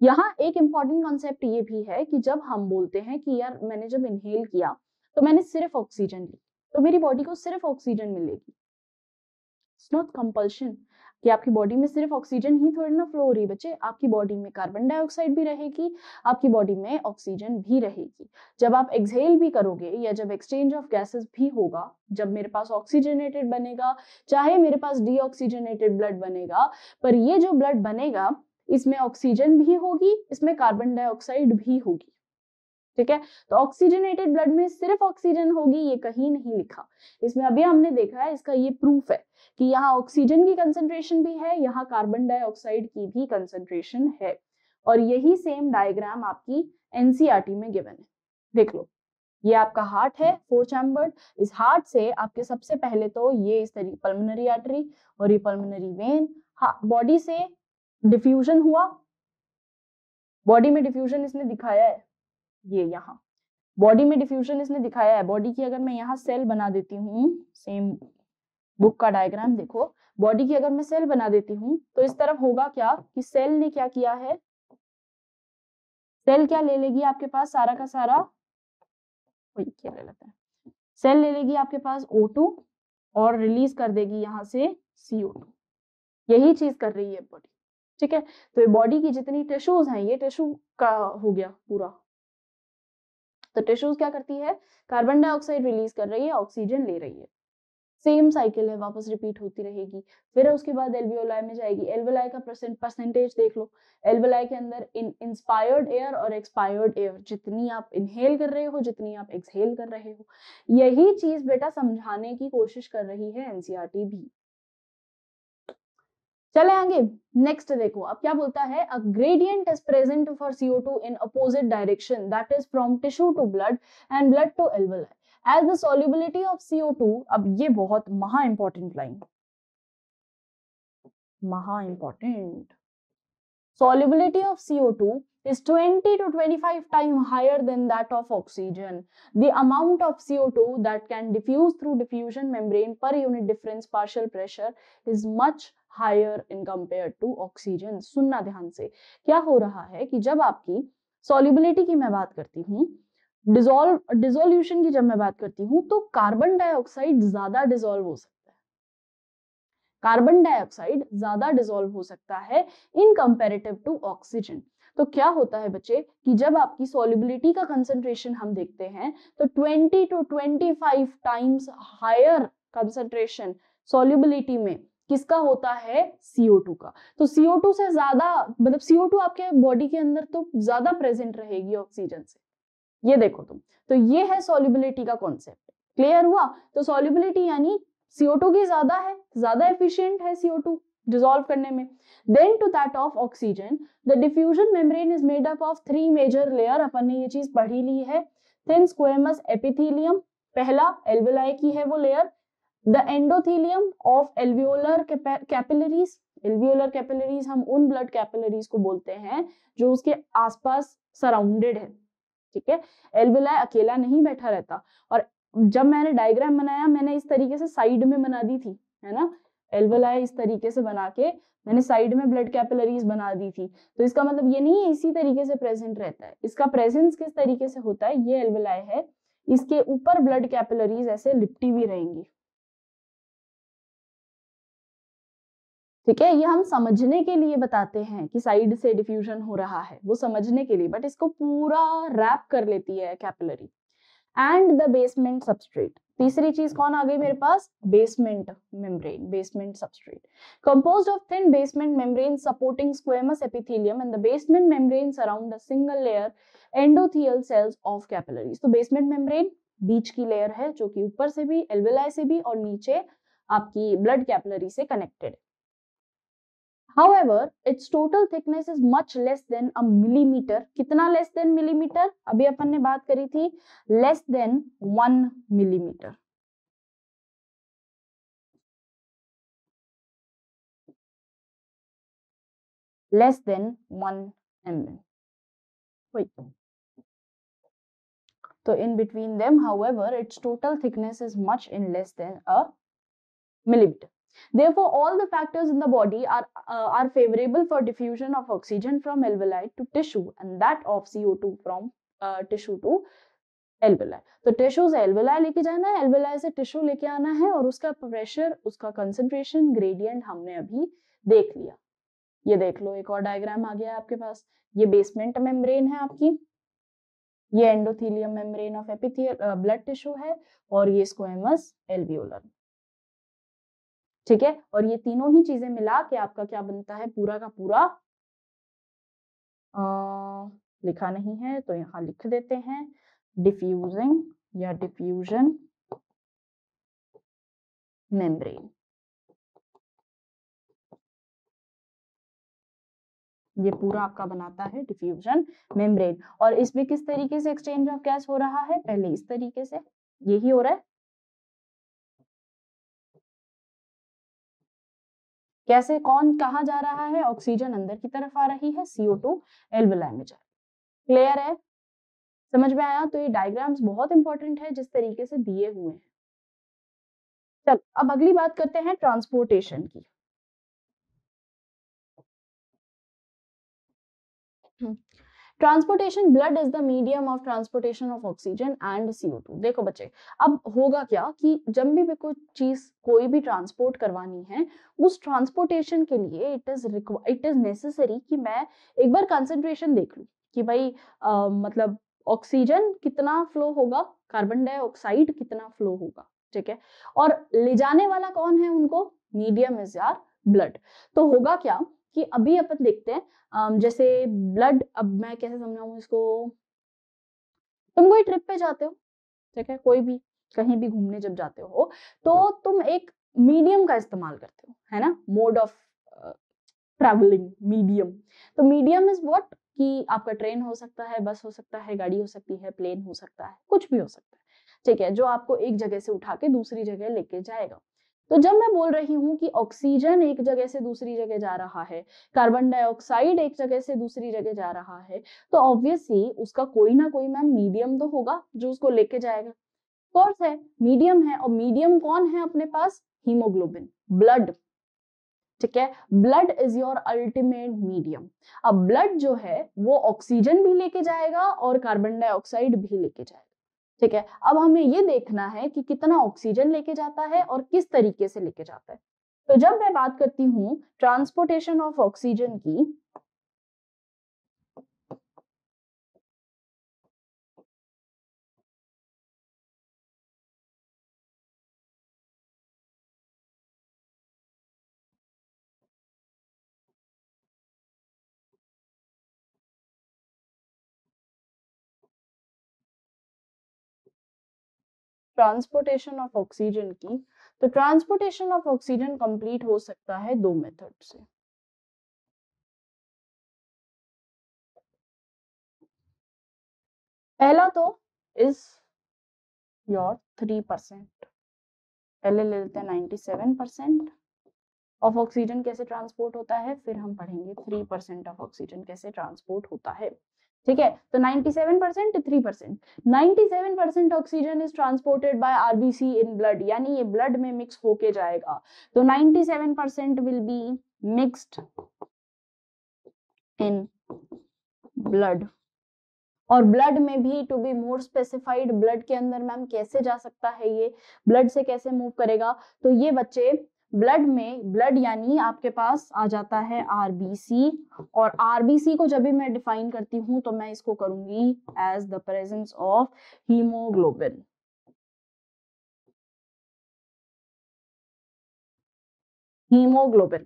यहाँ एक इंपॉर्टेंट कॉन्सेप्ट ये भी है कि जब हम बोलते हैं कि यार मैंने जब इनहेल किया तो मैंने सिर्फ ऑक्सीजन ली, तो मेरी बॉडी को सिर्फ ऑक्सीजन मिलेगी। इट्स नॉट कंपल्शन कि आपकी बॉडी में सिर्फ ऑक्सीजन ही थोड़ी ना फ्लो हो रही है बच्चे, आपकी बॉडी में कार्बन डाइऑक्साइड भी रहेगी, आपकी बॉडी में ऑक्सीजन भी रहेगी। जब आप एक्सहेल भी करोगे या जब एक्सचेंज ऑफ गैसेस भी होगा, जब मेरे पास ऑक्सीजनेटेड बनेगा, चाहे मेरे पास डीऑक्सीजनेटेड ब्लड बनेगा, पर ये जो ब्लड बनेगा इसमें ऑक्सीजन भी होगी, इसमें कार्बन डाइऑक्साइड भी होगी, ठीक है। तो ऑक्सीजनेटेड ब्लड में सिर्फ ऑक्सीजन होगी, ये कहीं नहीं लिखा। इसमें अभी हमने देखा है, इसका ये प्रूफ है कि यहाँ ऑक्सीजन की कंसंट्रेशन भी है, यहाँ कार्बन डाइऑक्साइड की भी कंसंट्रेशन है। और यही सेम डायग्राम आपकी एनसीईआरटी में गिवन है, देख लो। ये आपका हार्ट है 4 चैम्बर्ड, इस हार्ट से आपके सबसे पहले तो ये इस तरीके पल्मोनरी आर्टरी और ये पल्मोनरी वेन, बॉडी से डिफ्यूजन हुआ, बॉडी में डिफ्यूजन इसने दिखाया है, ये यहाँ बॉडी में डिफ्यूजन इसने दिखाया है। बॉडी की अगर मैं यहाँ सेल बना देती हूँ, सेम बुक का डायग्राम देखो, बॉडी की अगर मैं सेल बना देती हूँ तो इस तरफ होगा क्या कि सेल ने क्या किया है, सेल क्या ले लेगी आपके पास, सारा का सारा क्या ले लेते हैं, सेल ले लेगी आपके पास O2 और रिलीज कर देगी यहाँ से CO2। यही चीज कर रही है बॉडी, ठीक है। तो ये बॉडी की जितनी टिश्यूज हैं, ये टिश्यू का हो गया पूरा। तो टिश्यूज क्या करती है, कार्बन डाइऑक्साइड रिलीज कर रही है, ऑक्सीजन ले रही है, सेम साइकिल है, वापस रिपीट होती रहेगी। फिर उसके बाद एल्वियोलाई में जाएगी, एल्वियोलाई का परसेंटेज देख लो, एल्वियोलाई के अंदर इंस्पायर्ड एयर और एक्सपायर्ड एयर, जितनी आप इनहेल कर रहे हो, जितनी आप एक्सहेल कर रहे हो, यही चीज बेटा समझाने की कोशिश कर रही है एनसीईआरटी भी। चले आगे, नेक्स्ट देखो अब क्या बोलता है, a gradient is present for CO2 in opposite direction, that is from tissue to blood and blood to alveoli as the solubility of CO2। अब ये बहुत महा इंपॉर्टेंट लाइन, महा important, solubility of CO2 is 20 to 25 times higher than that of oxygen. The amount of CO2 that can diffuse through diffusion membrane per unit difference partial pressure is much higher in compared to oxygen. सुनना ध्यान से, क्या हो रहा है कि जब आपकी solubility की मैं बात करती हूँ, डिसोल्यूशन की जब मैं बात करती हूँ, तो कार्बन डाइऑक्साइड ज्यादा डिसॉल्व हो सकता है, कार्बन डाइऑक्साइड ज्यादा डिसॉल्व हो सकता है इन कंपैरेटिव टू ऑक्सीजन। तो क्या होता है बच्चे कि जब आपकी सॉल्युबिलिटी का कंसंट्रेशन हम देखते हैं तो 20 to 25 times higher concentration solubility में किसका होता है, CO2 का। तो CO2 से ज्यादा, मतलब CO2 आपके बॉडी के अंदर तो ज्यादा प्रेजेंट रहेगी ऑक्सीजन से, ये देखो तुम। तो ये है सॉल्युबिलिटी का कॉन्सेप्ट, क्लियर हुआ। तो सॉल्युबिलिटी यानी CO2 की ज्यादा है, ज्यादा एफिशिएंट है CO2 डिसॉल्व करने में। Then to that of oxygen, the diffusion membrane is made up of 3 major layer, अपन ने ये चीज पढ़ी ली है। थिन स्क्वेमस एपिथेलियम, पहला एल्वियोलाई की है वो layer, the endothelium of alveolar capillaries, alveolar capillaries हम उन ब्लड कैपिलरीज को बोलते हैं जो उसके आसपास सराउंडेड है, ठीक है। एल्वियोलाई अकेला नहीं बैठा रहता, और जब मैंने डायग्राम बनाया मैंने इस तरीके से साइड में बना दी थी, है ना, एल्वियोलाई इस तरीके से बना के मैंने साइड में ब्लड कैपिलरीज बना दी थी। तो इसका मतलब ये नहीं है इसी तरीके से प्रेजेंट रहता है, इसका प्रेजेंस किस तरीके से होता है, ये एल्वियोलाई है, इसके ऊपर ब्लड कैपिलरीज ऐसे लिपटी हुई रहेंगी, ठीक है। ये हम समझने के लिए बताते हैं कि साइड से डिफ्यूजन हो रहा है, वो समझने के लिए, बट इसको पूरा रैप कर लेती है capillary. And the basement substrate, तीसरी चीज कौन आ गई मेरे पास, basement membrane, basement substrate composed of thin basement membrane supporting squamous epithelium and the basement membrane around a single layer endothelial cells of capillaries. तो बेसमेंट मेम्ब्रेन बीच की लेयर है जो कि ऊपर से भी एल्वियोलाई से भी और नीचे आपकी ब्लड कैपिलरी से कनेक्टेड है। However, its total thickness is much less than a millimeter. कितना less than millimeter? अभी अपन ने बात करी थी less than 1 millimeter. less than 1 mm. Wait. So in between them, however, its total thickness is much in less than a millimeter. Therefore, all the factors in the body are favorable for diffusion of oxygen from alveoli to tissue and that of CO2 from tissue to alveoli. तो टिश्यू से alveoli लेके जाना है, alveoli से टिश्यू लेके आना है और उसका प्रेशर, उसका कंसंट्रेशन ग्रेडियंट हमने अभी देख लिया. ये देख लो, एक और डायग्राम आ गया है आपके पास. ये बेसमेंट मेम्ब्रेन है आपकी, ये endothelium membrane of epithelial blood tissue है और ये स्क्वेमस एल्वियोलर. ठीक है, और ये तीनों ही चीजें मिला के आपका क्या बनता है, पूरा का पूरा लिखा नहीं है तो यहाँ लिख देते हैं, डिफ्यूजिंग या डिफ्यूजन मेम्ब्रेन. ये पूरा आपका बनाता है डिफ्यूजन मेम्ब्रेन. और इसमें किस तरीके से एक्सचेंज ऑफ गैस हो रहा है, पहले इस तरीके से यही हो रहा है. कैसे, कौन कहाँ जा रहा है, ऑक्सीजन अंदर की तरफ आ रही है, CO2 एल्वेलाई में जा रही है. क्लियर है, समझ में आया. तो ये डायग्राम्स बहुत इंपॉर्टेंट है जिस तरीके से दिए हुए हैं. चल अब अगली बात करते हैं ट्रांसपोर्टेशन की. Transportation, blood is the medium of transportation of oxygen and CO2. देखो बच्चे, अब होगा क्या कि जब भी कोई चीज कोई भी ट्रांसपोर्ट करवानी है, उस ट्रांसपोर्टेशन के लिए इट इज नेसेसरी कि मैं एक बार कंसंट्रेशन देख लूं कि भाई मतलब ऑक्सीजन कितना फ्लो होगा, कार्बन डाइऑक्साइड कितना फ्लो होगा. ठीक है, और ले जाने वाला कौन है उनको, मीडियम इज यार ब्लड. तो होगा क्या कि अभी अपन देखते हैं जैसे ब्लड, अब मैं कैसे समझाऊं इसको. तुम कोई ट्रिप पे जाते हो, ठीक है, कोई भी कहीं भी घूमने जब जाते हो तो तुम एक मीडियम का इस्तेमाल करते हो, है ना, मोड ऑफ ट्रैवलिंग मीडियम. तो मीडियम इज व्हाट, कि आपका ट्रेन हो सकता है, बस हो सकता है, गाड़ी हो सकती है, प्लेन हो सकता है, कुछ भी हो सकता है. ठीक है, जो आपको एक जगह से उठा के दूसरी जगह लेके जाएगा. तो जब मैं बोल रही हूँ कि ऑक्सीजन एक जगह से दूसरी जगह जा रहा है, कार्बन डाइऑक्साइड एक जगह से दूसरी जगह जा रहा है, तो ऑब्वियसली उसका कोई ना कोई मैम मीडियम तो होगा जो उसको लेके जाएगा. कोर्स है, मीडियम है, और मीडियम कौन है अपने पास, हीमोग्लोबिन, ब्लड. ठीक है, blood is your ultimate medium. अब ब्लड जो है वो ऑक्सीजन भी लेके जाएगा और कार्बन डाइऑक्साइड भी लेके जाएगा. ठीक है, अब हमें ये देखना है कि कितना ऑक्सीजन लेके जाता है और किस तरीके से लेके जाता है. तो जब मैं बात करती हूँ ट्रांसपोर्टेशन ऑफ ऑक्सीजन की, ट्रांसपोर्टेशन ऑफ ऑक्सीजन की, तो ट्रांसपोर्टेशन ऑफ ऑक्सीजन कंप्लीट हो सकता है दो मेथड से. पहला तो इज योर 3%. पहले ले लेते हैं 97% ऑफ ऑक्सीजन कैसे ट्रांसपोर्ट होता है, फिर हम पढ़ेंगे 3% ऑफ ऑक्सीजन कैसे ट्रांसपोर्ट होता है. ठीक है, तो 97% 3%, 97% oxygen is transported by RBC in blood, यानी ये ब्लड में मिक्स होके जाएगा. तो 97% will be mixed in blood. और ब्लड में भी to be more specified, blood के अंदर मैम कैसे जा सकता है, ये ब्लड से कैसे मूव करेगा, तो ये बच्चे ब्लड में, ब्लड यानी आपके पास आ जाता है आरबीसी, और आरबीसी को जब भी मैं डिफाइन करती हूँ तो मैं इसको करूंगी as the presence of haemoglobin. Haemoglobin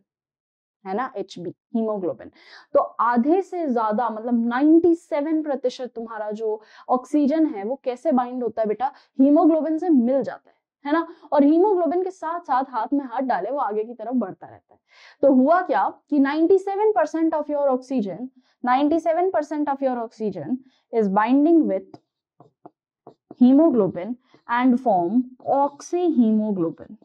है ना, HB, हीमोग्लोबिन. तो आधे से ज्यादा मतलब 97% तुम्हारा जो ऑक्सीजन है वो कैसे बाइंड होता है बेटा, हीमोग्लोबिन से मिल जाता है ना. और हीमोग्लोबिन के साथ साथ हाथ में हाथ डाले वो आगे की तरफ बढ़ता रहता है. तो हुआ क्या कि 97% of your oxygen, 97% of your oxygen is binding with hemoglobin and form oxyhemoglobin.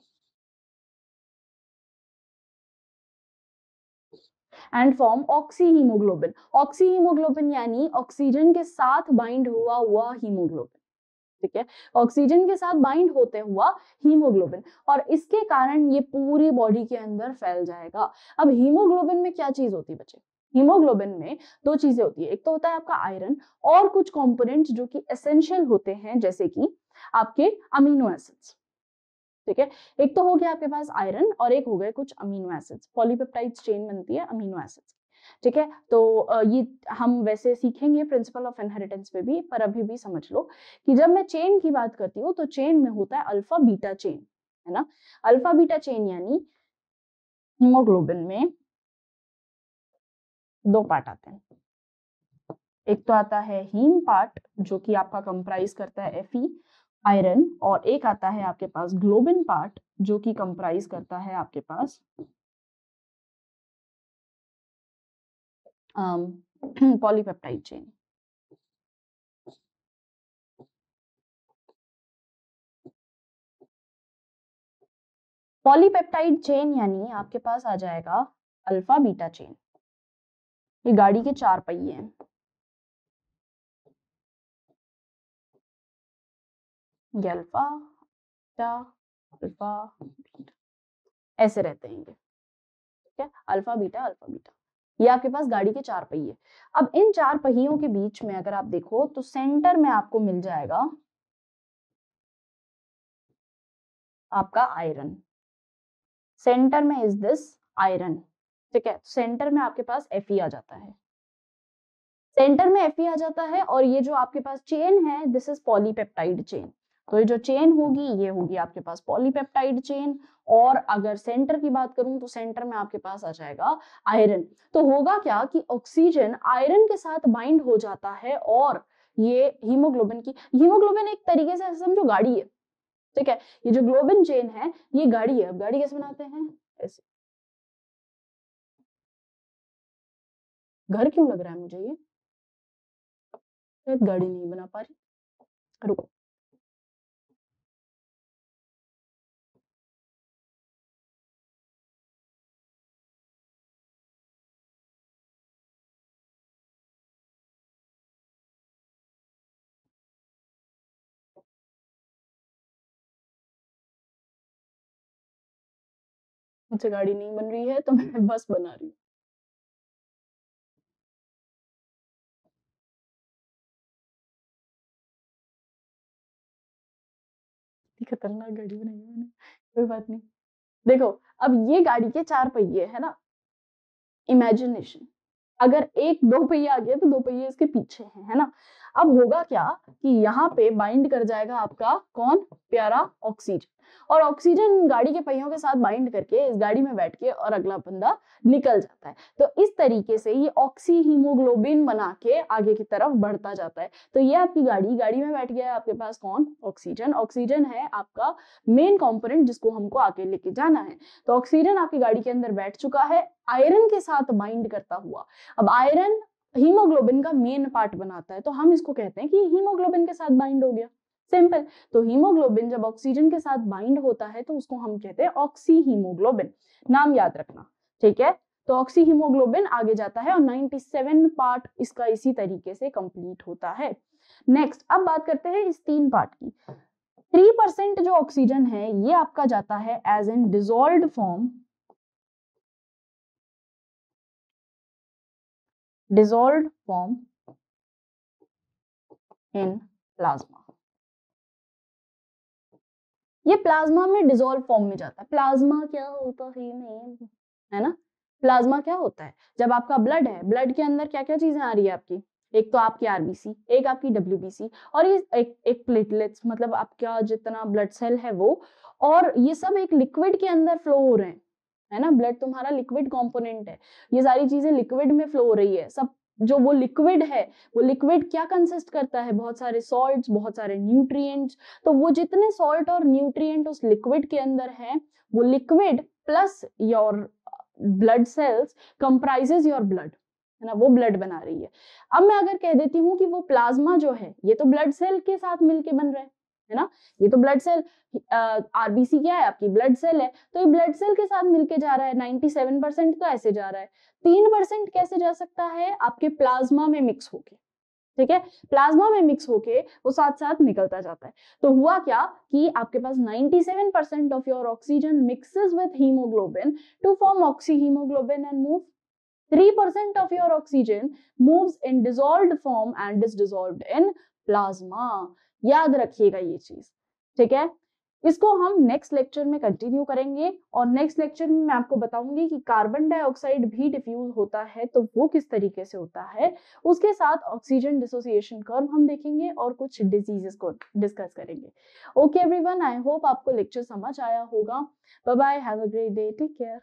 And form oxy haemoglobin. Oxy haemoglobin यानी ऑक्सीजन के साथ बाइंड हुआ हीमोग्लोबिन, ठीक है, ऑक्सीजन के साथ बाइंड होते हुआ हीमोग्लोबिन, और इसके कारण ये पूरी बॉडी के अंदर फैल जाएगा। अब हीमोग्लोबिन में क्या चीज होती है बच्चे? हीमोग्लोबिन में दो चीजें होती है, एक तो होता है आपका आयरन और कुछ कंपोनेंट्स जो कि एसेंशियल होते हैं, जैसे कि आपके अमीनो एसिड्स, ठीक है। एक तो हो गया आपके पास आयरन और एक हो गए कुछ अमीनो एसिड्स, पॉलीपेप्टाइड चेन बनती है अमीनो एसिड्स, ठीक है। तो ये हम वैसे सीखेंगे प्रिंसिपल ऑफ इनहेरिटेंस पे भी, पर अभी भी समझ लो कि जब मैं चेन की बात करती हूँ तो चेन में होता है अल्फा बीटा चेन, है ना। अल्फा बीटा चेन यानी हीमोग्लोबिन में दो पार्ट आते हैं, एक तो आता है हीम पार्ट जो कि आपका कंप्राइज करता है Fe आयरन, और एक आता है आपके पास ग्लोबिन पार्ट जो कि कंप्राइज करता है आपके पास पॉलीपेप्टाइड चेन। पॉलीपेप्टाइड चेन यानी आपके पास आ जाएगा अल्फा बीटा चेन। ये गाड़ी के चार पहिए हैं, ये अल्फा बीटा अल्फा बीटा ऐसे रहते हैं ये, ठीक है, अल्फा बीटा, ये आपके पास गाड़ी के चार पहिए। अब इन चार पहियों के बीच में अगर आप देखो तो सेंटर में आपको मिल जाएगा आपका आयरन, सेंटर में इज दिस आयरन, ठीक है। सेंटर में आपके पास Fe आ जाता है, सेंटर में Fe आ जाता है, और ये जो आपके पास चेन है दिस इज पॉलीपेप्टाइड चेन। तो ये जो चेन होगी ये होगी आपके पास पॉलीपेप्टाइड चेन, और अगर सेंटर की बात करूं तो सेंटर में आपके पास आ जाएगा आयरन। तो होगा क्या कि ऑक्सीजन आयरन के साथ बाइंड हो जाता है, और ये हीमोग्लोबिन एक तरीके से समझो गाड़ी है, ठीक है। ये जो ग्लोबिन चेन है ये गाड़ी है। अब गाड़ी कैसे बनाते हैं? ऐसे। घर क्यों लग रहा है मुझे ये? शायद गाड़ी नहीं बना पा रही, रुको। मुझसे गाड़ी नहीं बन रही है तो मैं बस बना रही हूँ। खतरनाक गाड़ी बनाई है मैंने, कोई बात नहीं। देखो, अब ये गाड़ी के चार पहिए है ना, इमेजिनेशन, अगर एक दो पहिया आ गया तो दो पहिए इसके पीछे हैं, है ना। अब होगा क्या कि यहाँ पे बाइंड कर जाएगा आपका कौन? प्यारा ऑक्सीजन, और ऑक्सीजन गाड़ी के पहियों के साथ बाइंड करके इस गाड़ी में बैठ के और अगला बंदा निकल जाता है। तो इस तरीके से ये ऑक्सी हीमोग्लोबिन बना के आगे की तरफ बढ़ता जाता है। तो ये आपकी गाड़ी में बैठ गया है आपके पास कौन? ऑक्सीजन। ऑक्सीजन है आपका मेन कंपोनेंट जिसको हमको आगे लेके जाना है। तो ऑक्सीजन आपकी गाड़ी के अंदर बैठ चुका है आयरन के साथ बाइंड करता हुआ। अब आयरन हीमोग्लोबिन का मेन पार्ट बनाता है, तो हम इसको कहते हैं कि हीमोग्लोबिन के साथ बाइंड हो गया, सिंपल। तो हीमोग्लोबिन जब ऑक्सीजन के साथ बाइंड होता है तो उसको हम कहते हैं ऑक्सी हीमोग्लोबिन, नाम याद रखना, ठीक है। तो ऑक्सी हीमोग्लोबिन आगे जाता है और 97 पार्ट इसका इसी तरीके से कंप्लीट होता है। नेक्स्ट, अब बात करते हैं इस तीन पार्ट की। 3% जो ऑक्सीजन है ये आपका जाता है as an dissolved form, dissolved form in plasma। ये प्लाज्मा में डिसॉल्व फॉर्म में जाता है। प्लाज्मा क्या होता है ना, प्लाज्मा क्या होता है? जब आपका ब्लड है, ब्लड के अंदर क्या क्या चीजें आ रही है आपकी? एक तो आपकी आरबीसी, एक आपकी डब्ल्यूबीसी, और ये एक प्लेटलेट्स, मतलब आपका जितना ब्लड सेल है वो, और ये सब एक लिक्विड के अंदर फ्लो हो रहे हैं, है ना। ब्लड तुम्हारा लिक्विड कंपोनेंट है, ये सारी चीजें लिक्विड में फ्लो हो रही है सब। जो वो लिक्विड है, वो लिक्विड क्या कंसिस्ट करता है? बहुत सारे सॉल्ट्स, बहुत सारे न्यूट्रिएंट्स। तो वो जितने सॉल्ट और न्यूट्रिएंट उस लिक्विड के अंदर है, वो liquid plus your blood cells comprises your blood, है ना, वो ब्लड बना रही है। अब मैं अगर कह देती हूँ कि वो प्लाज्मा जो है ये तो ब्लड सेल के साथ मिलके बन रहा है, है ना। ये तो ब्लड सेल, आरबीसी क्या है आपकी, ब्लड सेल है, तो ये ब्लड सेल के साथ मिलके जा रहा है। 97% तो ऐसे जा रहा है, 3% कैसे जा सकता है, आपके प्लाज्मा में मिक्स होके, ठीक है, प्लाज्मा में मिक्स होके वो साथ साथ निकलता जाता है। तो हुआ क्या कि आपके पास 97% of your oxygen mixes with haemoglobin to form oxy haemoglobin and move. 3% of your oxygen moves in dissolved form and is dissolved in plasma। याद रखिएगा ये चीज, ठीक है। इसको हम नेक्स्ट लेक्चर में कंटिन्यू करेंगे, और नेक्स्ट लेक्चर में मैं आपको बताऊंगी कि कार्बन डाइऑक्साइड भी डिफ्यूज होता है तो वो किस तरीके से होता है, उसके साथ ऑक्सीजन डिसोसिएशन कर्व हम देखेंगे और कुछ डिजीजेस को डिस्कस करेंगे। ओके एवरीवन, आई होप आपको लेक्चर समझ आया होगा। Bye bye, have a great day, take care.